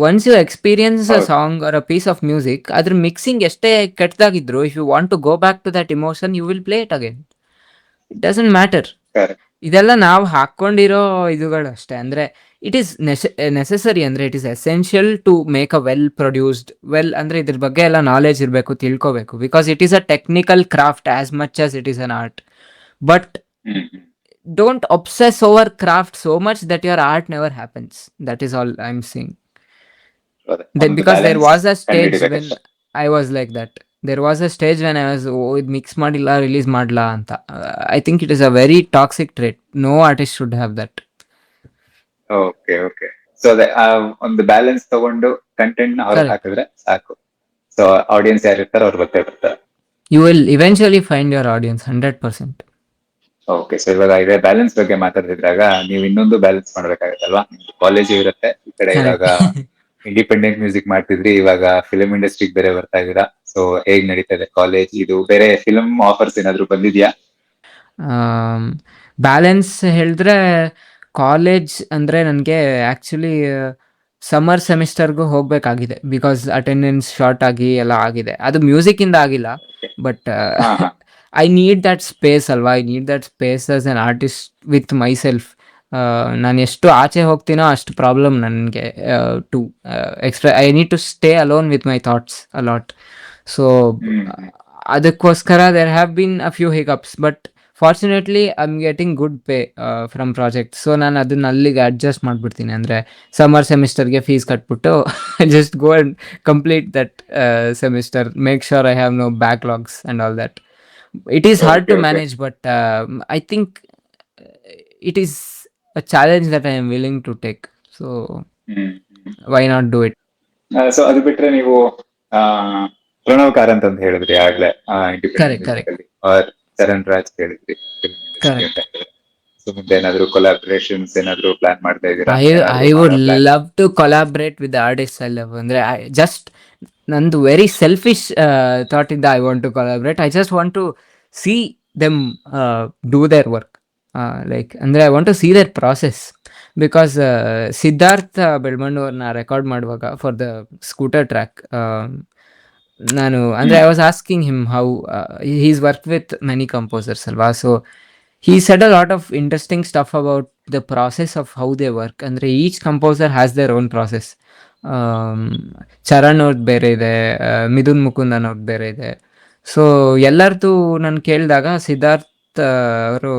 Once you experience a song or a piece of music, ಅದ್ರ ಮಿಕ್ಸಿಂಗ್ ಎಷ್ಟೇ ಕೆಟ್ಟದಾಗಿದ್ರು, if you want to go back to that emotion, you will play it again. It doesn't matter. ಇದೆಲ್ಲ ನಾವು ಹಾಕೊಂಡಿರೋ ಇದುಗಳು ಅಷ್ಟೇ. ಅಂದ್ರೆ it is necessary, ಅಂದ್ರೆ it is essential to make a well produced ಅಂದ್ರೆ ಇದ್ರ ಬಗ್ಗೆ ಎಲ್ಲ ನಾಲೆಜ್ ಇರಬೇಕು, ತಿಳ್ಕೋಬೇಕು. Because it is a technical craft as much as it is an art. But don't obsess over craft so much that your art never happens. That is all I'm saying. Because there was a stage when I was like that. There was a stage when I was, ಇದು mix ಮಾಡಿಲ್ಲ, release ಮಾಡಲ್ಲ ಅಂತ. I think it is a very toxic trait. No artist should have that. Okay. So ಒಂದು balance ತಗೊಂಡು content ನ ಅವ್ರಿಗೆ ಹಾಕಿದ್ರೆ ಸಾಕು. ಸೊ ಆಡಿಯನ್ಸ್ ಯಾರು ಇರ್ತಾರೆ ಅವ್ರು ಬರ್ತಾರೆ. You will eventually find your audience 100%. Okay. So ಇವಾಗ ಇದೇ ಬ್ಯಾಲೆನ್ಸ್ ಬಗ್ಗೆ ಮಾತಾಡ್ತಿದ್ರಾಗ ನೀವು ಇನ್ನೊಂದು ಬ್ಯಾಲೆನ್ಸ್ ಮಾಡ್ಬೇಕಾಗತ್ತಲ್ವಾ. ಕಾಲೇಜ್ ಇರುತ್ತೆ, ಈ ಕಡೆ ಇವಾಗ ಇಂಡಿಪೆಂಡೆಂಟ್ ಮ್ಯೂಸಿಕ್ ಮಾಡ್ತಿದ್ರಿ, ಇವಾಗ ಫಿಲ್ಮ್ ಇಂಡಸ್ಟ್ರಿಗೆ ಬೇರೆ ಬರ್ತಾ ಇದೀರಾ. ಸೊ ಹೇಗ್ ನಡೀತಾ ಇದೆ ಕಾಲೇಜ್? ಇದು ಬೇರೆ ಫಿಲ್ಮ್ ಆಫರ್ಸ್ ಏನಾದ್ರು ಬಂದಿದ್ಯಾ? ಬ್ಯಾಲೆನ್ಸ್ ಹೇಳಿದ್ರೆ ಕಾಲೇಜ್ ಅಂದರೆ ನನಗೆ ಆ್ಯಕ್ಚುಲಿ ಸಮ್ಮರ್ ಸೆಮಿಸ್ಟರ್ಗೂ ಹೋಗಬೇಕಾಗಿದೆ. ಬಿಕಾಸ್ ಅಟೆಂಡೆನ್ಸ್ ಶಾರ್ಟ್ ಆಗಿ ಎಲ್ಲ ಆಗಿದೆ. ಅದು ಮ್ಯೂಸಿಕ್ಕಿಂದ ಆಗಿಲ್ಲ, but I need that space ಅಲ್ವಾ. I need that space as an artist with myself. ನಾನು ಎಷ್ಟು ಆಚೆ ಹೋಗ್ತೀನೋ ಅಷ್ಟು ಪ್ರಾಬ್ಲಮ್ ನನಗೆ too I need to stay alone with my thoughts a lot. So ಅದಕ್ಕೋಸ್ಕರ there have been a few hiccups, but fortunately I am getting good pay from project. So ನಾನು ಅದನ್ನ ಅಲ್ಲಿಗೆ ಅಡ್ಜಸ್ಟ್ ಮಾಡಿಬಿಡ್ತೀನಿ. ಅಂದರೆ ಸಮ್ಮರ್ ಸೆಮಿಸ್ಟರ್ಗೆ ಫೀಸ್ ಕಟ್ಬಿಟ್ಟು just go and complete that semester, make sure I have no backlogs and all that. It is hard to manage, but I think it is a challenge that I am willing to take. So hmm why not do it? So ಅದು ಬಿಟ್ರೆ ನೀವು ಆ ಪ್ರಣವ್ ಕಾರಂತ್ ಅಂತ ಹೇಳಿದ್ರಿ ಆಗ್ಲೇ independent Correct, music correct, ಅಲ್ಲಿ, R Charan Raj ಹೇಳಿದ್ರಿ film industry correct. ಅಂತ ಹೇಳಿದ್ರೆ. ಸೊ ಮುಂದೆ ಏನಾದ್ರು ಕೊಲಾಬ್ರೇಷನ್ಸ್ ಏನಾದ್ರು ಪ್ಲಾನ್ ಮಾಡ್ತಾ ಇದ್ದೀರಾ, I ಏನಾದ್ರು I would ಮಾಡೋ plan? love to collaborate with the artists I love. ಅಂದ್ರೆ just ನಂದು ವೆರಿ ಸೆಲ್ಫಿಶ್ ಥಾಟ್ ಇಂದ I want to collaborate. I just want to see them do their work. Like ಅಂದರೆ I want to see their process. Because Siddhartha Belmannu ಅವ್ರನ್ನ record ಮಾಡುವಾಗ for the scooter track, ನಾನು ಅಂದರೆ I was asking him how he's work with many composers ಅಲ್ವಾ. So he said a lot of interesting stuff about the process of how they work. Andre each composer has their own process. Charan ಅವ್ರದ್ದು ಬೇರೆ ಇದೆ, ಮಿಥುನ್ ಮುಕುಂದನ್ ಅವ್ರದ್ದು ಬೇರೆ ಇದೆ. So ಎಲ್ಲರದು ನಾನು ಕೇಳಿದಾಗ ಸಿದ್ಧಾರ್ಥ್ ಅವರು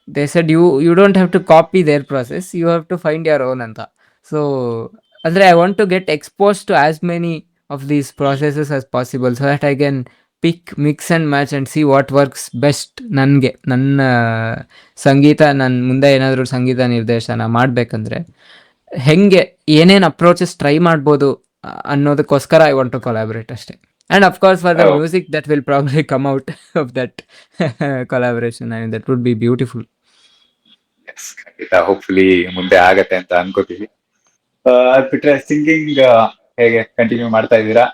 they said you don't have to copy their process, you have to find your own ಅಂತ. ಸೊ ಅಂದರೆ I want to get expose to as many of these processes as possible, so that I can pick, mix and match and see what works best ನನಗೆ. ನನ್ನ ಸಂಗೀತ, ನಾನು ಮುಂದೆ ಏನಾದರೂ ಸಂಗೀತ ನಿರ್ದೇಶನ ಮಾಡಬೇಕಂದ್ರೆ ಹೆಂಗೆ ಏನೇನು ಅಪ್ರೋಚಸ್ ಟ್ರೈ ಮಾಡ್ಬೋದು ಅನ್ನೋದಕ್ಕೋಸ್ಕರ ಐ ವಾಂಟ್ ಟು ಕೊಲಾಬ್ರೇಟ್ ಅಷ್ಟೇ. And of course for the music that will probably come out of that collaboration, I mean that would be beautiful. ಖಂಡಿತ, ಹೋಪ್ಫುಲಿ ಮುಂದೆ ಆಗತ್ತೆ ಅಂತ ಅನ್ಕೋತೀವಿ. ಅದ್ ಬಿಟ್ರೆ ಸಿಂಗಿಂಗ್ ಹೇಗೆ ಕಂಟಿನ್ಯೂ ಮಾಡ್ತಾ ಇದ್ದೀರಾ?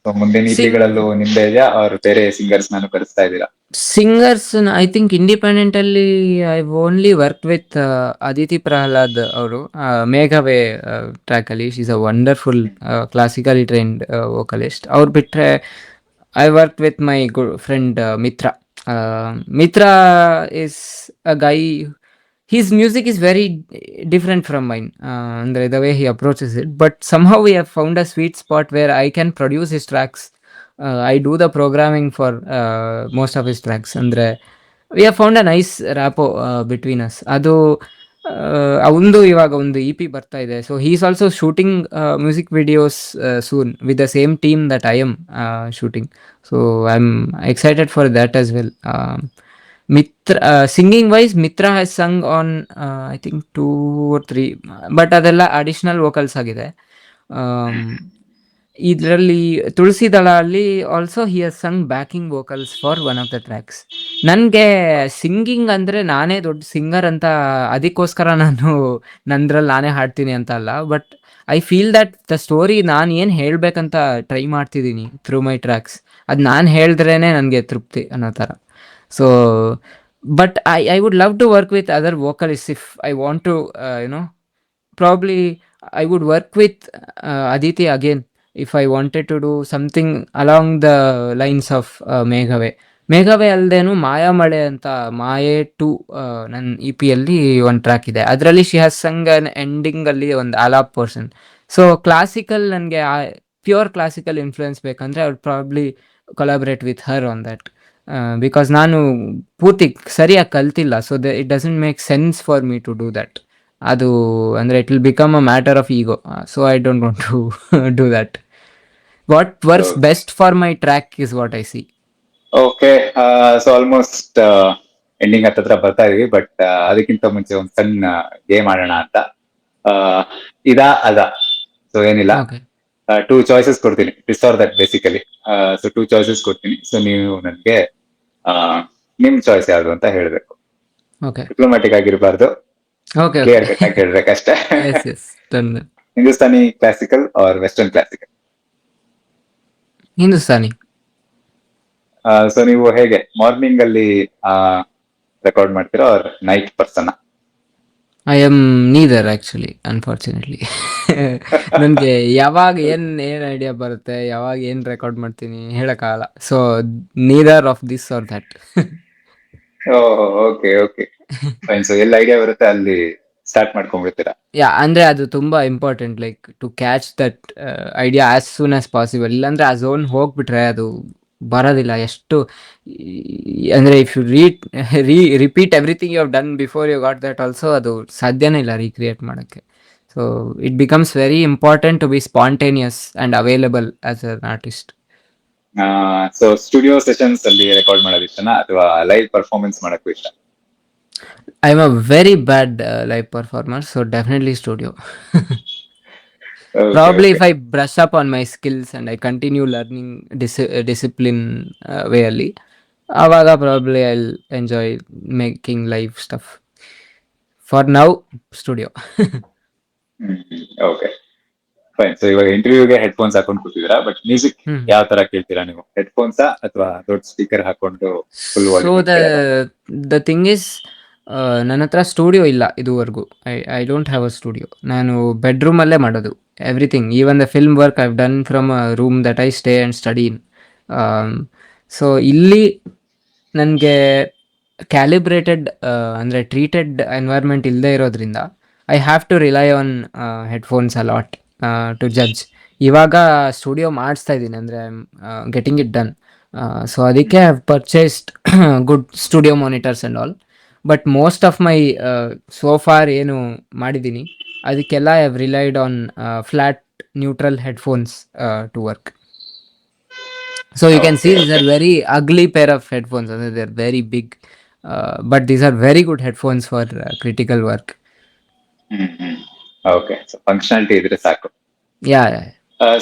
ಸೊ ಮುಂದಿನ ಇಡ್ಲಿಗಳಲ್ಲೂ ನಿಮ್ದೇ ಇದೆಯಾ, ಅವ್ರು ಬೇರೆ ಸಿಂಗರ್ಸ್ ನಾನು ಕರೆಸ್ತಾ ಇದ್ದೀರಾ? ಸಿಂಗರ್ಸ್ ಐ ಥಿಂಕ್ ಇಂಡಿಪೆಂಡೆಂಟಲ್ಲಿ I only work with Aditi Prahlad ಅವರು, ಮೇಘವೇ ಟ್ರ್ಯಾಕಲ್ಲಿ. She is a wonderful classically trained vocalist. ಅವ್ರು ಬಿಟ್ಟರೆ I work with my good friend Mitra. Mitra is a guy, his music is very different from mine, andre the way he approaches it, but somehow we have found a sweet spot where I can produce his tracks. I do the programming for most of his tracks. Andre we have found a nice rapport between us. ಅದು ಅವಂದು ಇವಾಗ ಒಂದು E P ಬರ್ತಾ ಇದೆ. So he is also shooting music videos soon with the same team that I M shooting. So I am excited for that as well. Mitra, singing wise, Mitra has sung on I think 2 or 3, but ಅದೆಲ್ಲ additional vocals ಆಗಿದೆ. ಇದರಲ್ಲಿ ತುಳಸಿ ದಳ ಅಲ್ಲಿ also he has sung backing vocals for one of the tracks. ನನಗೆ singing ಅಂದರೆ ನಾನೇ ದೊಡ್ಡ singer ಅಂತ, ಅದಕ್ಕೋಸ್ಕರ ನಾನು ನಂದ್ರಲ್ಲಿ ನಾನೇ ಹಾಡ್ತೀನಿ ಅಂತ ಅಲ್ಲ, but I feel that the story ನಾನು ಏನು ಹೇಳಬೇಕಂತ ಟ್ರೈ ಮಾಡ್ತಿದ್ದೀನಿ ಥ್ರೂ ಮೈ ಟ್ರ್ಯಾಕ್ಸ್, ಅದು ನಾನು ಹೇಳಿದ್ರೇ ನನಗೆ ತೃಪ್ತಿ ಅನ್ನೋ ಥರ. So but I would love to work with other vocalists if I want to, probably I would work with Aditi again if I wanted to do something along the lines of ಮೇಘವೇ ಅಲ್ಲದೇನು ಮಾಯಾಮಳೆ ಅಂತ, ಮಾಯೆ 2 ನನ್ನ E ಪಿಯಲ್ಲಿ ಒಂದು track ಇದೆ. ಅದರಲ್ಲಿ she has sung ಎಂಡಿಂಗಲ್ಲಿ ಒಂದು alap portion. So classical, ನನಗೆ ಪ್ಯೂರ್ ಕ್ಲಾಸಿಕಲ್ ಇನ್ಫ್ಲೂಯೆನ್ಸ್ ಬೇಕಂದರೆ I would probably collaborate with her on that. Because ನಾನು ಪೂರ್ತಿ ಸರಿಯಾಗಿ ಕಲ್ತಿಲ್ಲ, so it doesn't make sense for me to do that. ಅದು ಅಂದರೆ it will become a matter of ego, so I don't want to do that. What works best for my track is what I see. Okay, so almost ending ಹತ್ತತ್ರ ಬರ್ತಾ ಇದೀವಿ, but ಅದಕ್ಕಿಂತ ಮುಂಚೆ ಒಂದು ಸಣ್ಣ game ಆಡೋಣ ಅಂತ. ಅದ ಸೊ ಏನಿಲ್ಲ, 2 ಚಾಯ್ಸಸ್ ಕೊಡ್ತೀನಿ, this or that basically. So 2 choices ಕೊಡ್ತೀನಿ, ಸೊ ನೀವು ನನಗೆ ನಿಮ್ ಚಾಯ್ಸ್ ಯಾವುದು ಅಂತ ಹೇಳ್ಬೇಕು. ಡಿಪ್ಲೊಮ್ಯಾಟಿಕ್ ಆಗಿರಬಾರ್ದು, ಕ್ಲಿಯರ್ ಕಟ್ ಆಗಿ ಹೇಳ್ಬೇಕಷ್ಟೇ. Hindustani classical or western classical? Hindustani. So ನೀವು ಹೇಗೆ ಮಾರ್ನಿಂಗ್ ಅಲ್ಲಿ ರೆಕಾರ್ಡ್ ಮಾಡ್ತೀರಾ or night person? I am neither actually, unfortunately. ನನಗೆ ಯಾವಾಗ ಏನು ಐಡಿಯಾ ಬರುತ್ತೆ, ಯಾವಾಗ ಏನು ರೆಕಾರ್ಡ್ ಮಾಡ್ತೀನಿ ಹೇಳಕ್ಕಾಗಲ್ಲ. So neither of this or that. Okay okay fine. So ಎಲ್ಲಿ ಐಡಿಯಾ ಬರುತ್ತೆ ಅಲ್ಲಿ ಸ್ಟಾರ್ಟ್ ಮಾಡ್ಕೊಂಡ್ಬಿಡ್ತೀರಾ? ಯಾ, ಅಂದರೆ ಅದು ತುಂಬ important, like to catch that idea as soon as possible. ಇಲ್ಲಾಂದರೆ ಆ ಝೋನ್ ಹೋಗ್ಬಿಟ್ರೆ ಅದು ಬರೋದಿಲ್ಲ. ಎಷ್ಟು ಅಂದರೆ if you repeat everything you have done before you got that also, ಅದು ಸಾಧ್ಯನೇ ಇಲ್ಲ ರೀಕ್ರಿಯೇಟ್ ಮಾಡೋಕ್ಕೆ. So it becomes very important to be spontaneous and available as an artist. So studio sessions ಅಲ್ಲಿ ರೆಕಾರ್ಡ್ ಮಾಡೋದು ಇಷ್ಟನಾ ಅಥವಾ ಲೈವ್ ಪರ್ಫಾರ್ಮೆನ್ಸ್ ಮಾಡೋಕ್ಕೂ ಇಷ್ಟ? I'm a very bad live performer, so definitely studio. Okay Probably okay. if I brush up on my skills and I continue learning discipline way ಅಲ್ಲಿ, ಆವಾಗ probably I'll enjoy making live stuff. For now, studio. Okay fine. So ಇವಾಗ ಇಂಟರ್ವ್ಯೂಗೆ headphones ಹಾಕೊಂಡು ಕೂತಿದ್ದೀರಾ, but music ಹ್ಮ್. ಯಾವ ತರ ಕೇಳ್ತೀರಾ ನೀವು? ಹೆಡ್ಫೋನ್ಸಾ ಅಥವಾ ದೊಡ್ಡ ಸ್ಪೀಕರ್ ಹಾಕೊಂಡು ಫುಲ್ ಸೊ ವಾಲ್ಯೂಮ್ ಕೇಳೋದಾ? ದ ಥಿಂಗ್ ಇಸ್, ನನ್ನ ಹತ್ರ ಸ್ಟುಡಿಯೋ ಇಲ್ಲ ಇದುವರೆಗೂ. I don't have a studio. ನಾನು ಬೆಡ್ರೂಮಲ್ಲೇ ಮಾಡೋದು everything. Even the film work I've done from a room that I stay and study in. So ಇಲ್ಲಿ ನನಗೆ ಕ್ಯಾಲಿಬ್ರೇಟೆಡ್ ಅಂದರೆ ಟ್ರೀಟೆಡ್ ಎನ್ವೈರ್ಮೆಂಟ್ ಇಲ್ಲದೆ ಇರೋದ್ರಿಂದ I have to rely on headphones a lot to judge. ಇವಾಗ studio ಮಾಡಿಸ್ತಾ ಇದ್ದೀನಿ, ಅಂದರೆ I am getting it done. So ಅದಕ್ಕೆ I have purchased good studio monitors and all. But most of my so for ಏನು ಮಾಡಿದ್ದೀನಿ ಅದಕ್ಕೆಲ್ಲ I have relied on flat neutral headphones to work. So you can okay see these okay. are very ugly pair of headphones. They're very big, but these are very good headphones for critical work. Okay. So functionality ಇದ್ರೆ ಸಾಕು. Yeah, yeah.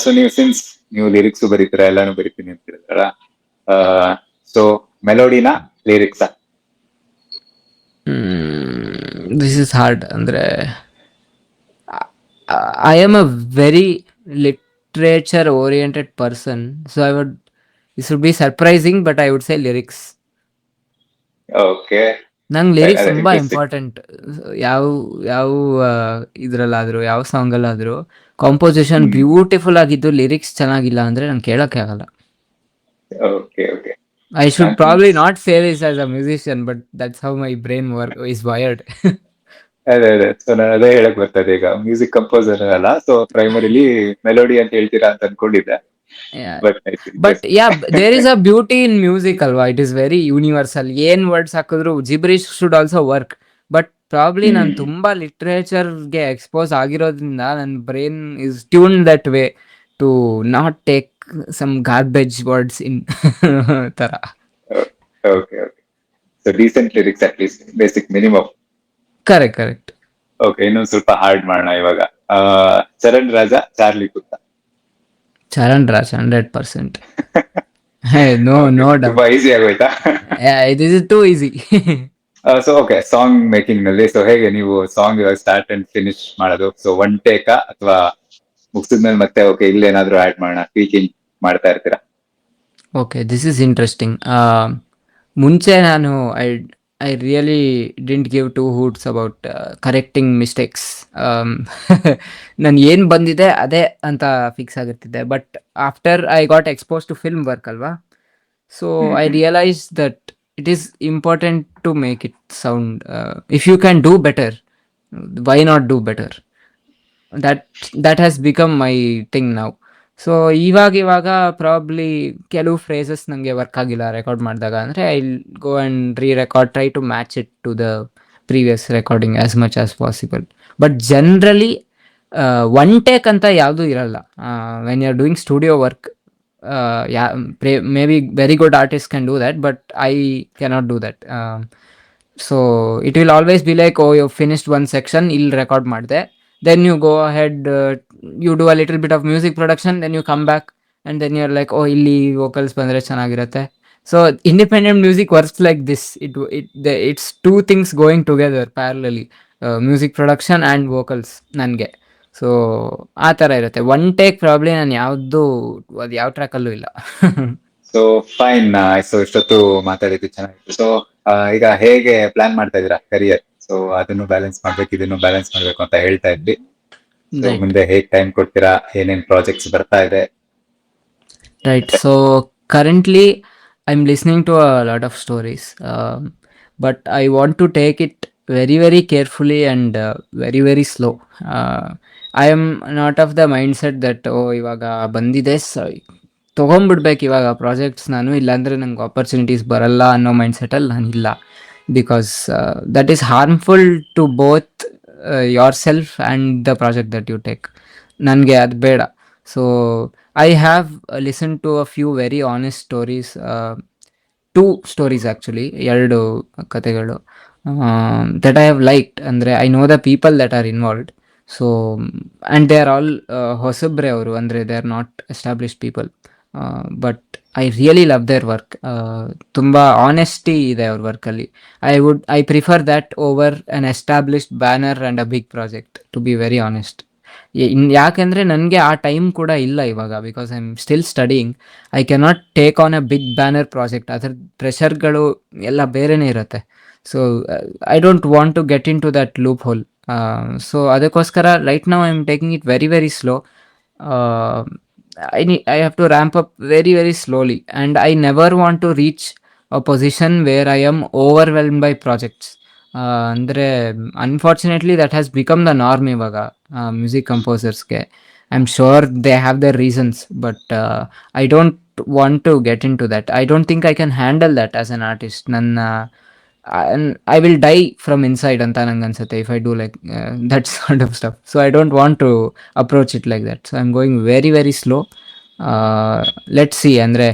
So ನೀವು lyrics ಬರೀತೀರಾ, ಎಲ್ಲಾನು ಬರೀತೀನಿ ಅಂತ ಹೇಳಿದ್ರಲ್ಲ, so ಮೆಲೋಡಿನ ಲಿರಿಕ್ಸಾ? This is hard. Andre, I am a very literature oriented person, so this would be surprising, but I would say lyrics. Okay ನಂಗೆ fine. Lyrics ಅದೇ ತುಂಬ ಇಂಟ್ರೆಸ್ಟಿಂಗ್. ಇಂಪಾರ್ಟೆಂಟ್. ಯಾವ ಯಾವ ಇದರಲ್ಲಾದರೂ, ಯಾವ ಸಾಂಗಲ್ಲಾದರೂ ಕಾಂಪೋಸಿಷನ್ ಬ್ಯೂಟಿಫುಲ್ ಆಗಿದ್ದು ಲಿರಿಕ್ಸ್ ಚೆನ್ನಾಗಿಲ್ಲ ಅಂದರೆ ನಂಗೆ ಕೇಳೋಕ್ಕೆ ಆಗಲ್ಲ. Okay okay. I should probably not say this as a musician, but that's how my brain is wired. ಅದೇ ಅದೇ. ಸೊ ನಾನು ಅದೇ ಹೇಳಕ್ ಬರ್ತದೆ, ಈಗ ಮ್ಯೂಸಿಕ್ ಕಂಪೋಸರ್ ಅಲ್ಲ, ಸೊ ಪ್ರೈಮರಿಲಿ ಮೆಲೋಡಿ ಅಂತ ಹೇಳ್ತೀರಾ ಅಂತ ಅನ್ಕೊಂಡಿದ್ದೆ. Yeah. But But yeah, there is a beauty in music ಅಲ್ವಾ. It is very universal. ಏನ್ ವರ್ಡ್ಸ್ ಹಾಕಿದ್ರು gibberish should also work. But probably ನಾನು ತುಂಬ ಲಿಟ್ರೇಚರ್ಗೆ ಎಕ್ಸ್ಪೋಸ್ ಆಗಿರೋದ್ರಿಂದ ನನ್ನ brain is tuned that way to not take some garbage words in ಥರ. Okay okay. So decent lyrics at least, basic minimum. Correct. Okay, ಇನ್ನೊಂದ್ ಸ್ವಲ್ಪ hard ಮಾಡೋಣ ಇವಾಗ. Charan Raja, Charlie ಕುತ್ತ? ಚರಣ್ ರಾಜ್ 100%. No doubt. ತುಂಬಾ ಈಸಿ ಆಗೋಯ್ತಾ? Yeah, this is too easy. So okay, song making ನಲ್ಲಿ so ಹೇಗೆ ನೀವು ಸಾಂಗ್ ಸ್ಟಾರ್ಟ್ ಅಂಡ್ ಫಿನಿಶ್ ಮಾಡೋದು? ಸೊ ಒನ್ ಟೇಕಾ ಅಥವಾ ಮುಗಿಸಿದ್ಮೇಲೆ ಮತ್ತೆ ಓಕೆ ಇಲ್ಲೇನಾದ್ರೂ ಆಡ್ ಮಾಡೋಣ, ಟ್ವೀಕಿಂಗ್ ಮಾಡ್ತಾ ಇರ್ತೀರಾ? Okay, this is interesting. ಮುಂಚೆ ನಾನು I really didn't give two hoots about correcting mistakes. ನಾನು ಏನು ಬಂದಿದೆ ಅದೇ ಅಂತ ಫಿಕ್ಸ್ ಆಗಿರ್ತಿದ್ದೆ. But after I got expose to film work ಅಲ್ವಾ, so I realise that it is important to make it sound. If you can do better, why not do better? that has become my thing now. So ಇವಾಗ probably ಕೆಲವು phrases ನನಗೆ work ಆಗಿಲ್ಲ record ಮಾಡಿದಾಗ, ಅಂದರೆ I go and record, try to match it to the previous recording as much as possible. But generally one take ಅಂತ ಯಾವುದೂ ಇರಲ್ಲ when you are doing studio work. Maybe very good artist can do that, but I cannot do that. So it will always be like, oh you finished one section, ಇಲ್ಲಿ record ಮಾಡಿದೆ, then you go ahead, you do a little bit of music production, then you come back and then you're like, oh illi vocals bandre chenagirutte. So independent music works like this. It's two things going together parallelly, music production and vocals ನನಗೆ. So ಆ ಥರ ಇರುತ್ತೆ. One take probably ನಾನು ಯಾವುದು ಅದು ಯಾವ ಟ್ರ್ಯಾಕಲ್ಲೂ ಇಲ್ಲ. So fine. So ಇಷ್ಟೊತ್ತು ಮಾತಾಡಿದ್ದು ಚೆನ್ನಾಗಿತ್ತು. ಸೊ ಈಗ ಹೇಗೆ ಪ್ಲಾನ್ ಮಾಡ್ತಾ ಇದೀರಾ ಕರಿಯರ್? ಸೊ ಅದನ್ನು ಬ್ಯಾಲೆನ್ಸ್ ಮಾಡ್ಬೇಕು, ಇದನ್ನು ಬ್ಯಾಲೆನ್ಸ್ ಮಾಡ್ಬೇಕು ಅಂತ ಹೇಳ್ತಾ ಇದ್ವಿ. So Right. ಮುಂದೆ ಹೇಗ್ ಟೈಮ್ ಕೊಡ್ತೀರಾ? ಏನೇನ್ ಪ್ರಾಜೆಕ್ಟ್ಸ್ ಬರ್ತಾ ಇದೆ? Right. So currently, I'm listening to a lot of stories, but I want to take it very, very carefully and very, very slow. I am not of the mindset that ಇವಾಗ ಬಂದಿದೆ ತೊಗೊಂಡ್ಬಿಡ್ಬೇಕು ಇವಾಗ projects ನಾನು, ಇಲ್ಲಾಂದರೆ ನಂಗೆ opportunities ಬರಲ್ಲ ಅನ್ನೋ ಮೈಂಡ್ಸೆಟಲ್ಲಿ ನಾನಿಲ್ಲ. Because that is harmful to both yourself and the project that you take. ನನಗೆ ಅದು ಬೇಡ. So I have listened to a few very honest stories, two stories actually, ಎರಡು ಕತೆಗಳು. that I have liked. Andre, I know the people that are involved. So, and they are all ಹೊಸಬ್ರೆ ಅವರು, ಅಂದರೆ they are not established people. But I really love their work. ತುಂಬ honesty ಇದೆ ಅವ್ರ ವರ್ಕಲ್ಲಿ. I prefer that over an established banner and a big project, to be very honest. ಯಾಕೆಂದರೆ ನನಗೆ ಆ time ಕೂಡ ಇಲ್ಲ ಇವಾಗ, because I am still studying. I cannot take on a big banner project. ಅದ್ರ ಪ್ರೆಷರ್ಗಳು ಎಲ್ಲ ಬೇರೆನೇ ಇರುತ್ತೆ. So I don't want to get into that loophole. So ಅದಕ್ಕೋಸ್ಕರ right now I am taking it very very slow. I have to ramp up very very slowly, and I never want to reach a position where I am overwhelmed by projects. ಅಂದರೆ unfortunately that has become the norm ಇವಾಗ music ಕಂಪೋಸರ್ಸ್ಗೆ. I am sure they have their reasons, but I don't want to get into that. I don't think I can handle that as an artist. I will die from inside ಅಂತ ನಂಗೆ ಅನ್ಸುತ್ತೆ if I do like that sort of stuff. So I don't want to approach it like that. So I am going very very slow. Let's see, ಅಂದರೆ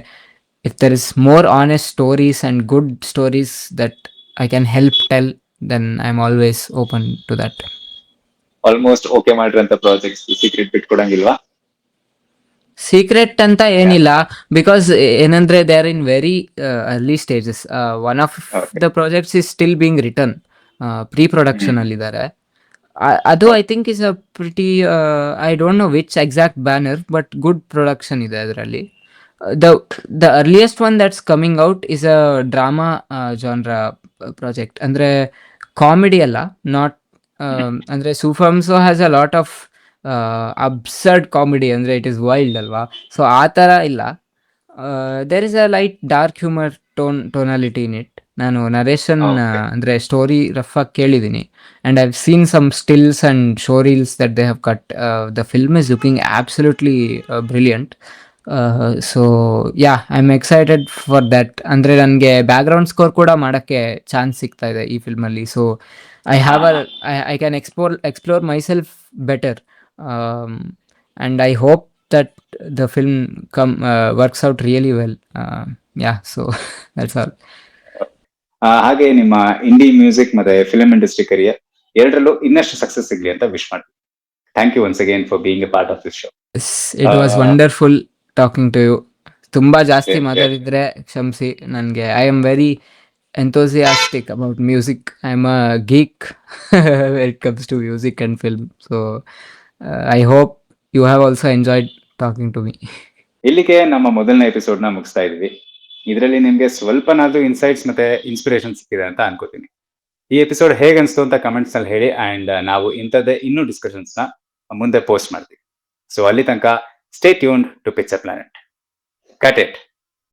if there is more honest stories and good stories that I can help tell, then I'm always open to that. Almost okay ಮಾಡಿರಂತ projects secret ಬಿಟ್ಕೊಡಂಗಿಲ್ವಾ? Secret ಅಂತ ಏನಿಲ್ಲ, because ಏನಂದ್ರೆ they are in very early stages. One of Okay. The projects is still being return, pre production ಅಲ್ಲಿದ್ದಾರೆ. ಅದು I think is a pretty, I don't know which exact banner, but good production ಇದೆ ಅದರಲ್ಲಿ. The earliest one that's coming out is a drama genre project. ಅಂದರೆ comedy ಅಲ್ಲ, not ಅಂದರೆ ಸೂಫಮ್ಸೋ has a lot of absurd comedy, ಅಂದರೆ it is wild ಅಲ್ವಾ. So ಆ ಥರ ಇಲ್ಲ. There is a light dark humour tonality in it. ನಾನು ನರೇಶನ್ Okay. ಅಂದರೆ ಸ್ಟೋರಿ ರಫ್ ಆಗಿ ಕೇಳಿದ್ದೀನಿ, and I've seen some stills and show reels that they have cut. The film is looking absolutely brilliant. So yeah, I am excited for that. ಅಂದರೆ ನನಗೆ background score ಕೂಡ ಮಾಡೋಕ್ಕೆ chance ಸಿಗ್ತಾ ಇದೆ ಈ ಫಿಲ್ಮಲ್ಲಿ. So I have I can explore myself better, and I hope that the film works out really well. Yeah, so that's all. ಹಾಗೆ ನಿಮ್ಮ ಇಂಡಿ ಮ್ಯೂಸಿಕ್ ಮತ್ತೆ ಫಿಲ್ಮ್ ಇಂಡಸ್ಟ್ರಿ ಕರಿಯರ್ ಎರಡರಲ್ಲೂ ಇನ್ನಷ್ಟು ಸಕ್ಸಸ್ ಸಿಗ್ಲಿ ಅಂತ ವಿಶ್ ಮಾಡ್ತೀನಿ. Thank you once again for being a part of this show. It was wonderful talking to you. ತುಂಬ ಜಾಸ್ತಿ Same here. ಮಾತಾಡಿದರೆ ಕ್ಷಮಿಸಿ ನನಗೆ. I am very enthusiastic about music. I'm a geek when it comes to music and film. So I hope you have also enjoyed talking to me. ಇಲ್ಲಿಗೆ ನಮ್ಮ ಮೊದಲನೇ episode ನ ಮುಗಿಸ್ತಾ ಇದ್ವಿ. ಇದರಲ್ಲಿ ನಿಮ್ಗೆ ಸ್ವಲ್ಪನಾದ್ರೂ ಇನ್ಸೈಟ್ಸ್ ಮತ್ತೆ ಇನ್ಸ್ಪಿರೇಷನ್ ಸಿಕ್ಕಿದೆ ಅಂತ ಅನ್ಕೋತೀನಿ. ಈ ಎಪಿಸೋಡ್ ಹೇಗೆ ಅನ್ಸ್ತು ಅಂತ ಕಮೆಂಟ್ಸ್ ನಲ್ಲಿ ಹೇಳಿ, ಅಂಡ್ ನಾವು ಇಂಥದ್ದೇ ಇನ್ನೂ ಡಿಸ್ಕಷನ್ಸ್ ನ ಮುಂದೆ ಪೋಸ್ಟ್ ಮಾಡ್ತೀವಿ. ಸೊ ಅಲ್ಲಿ ತನಕ stay tuned to Picture Planet. Cut it.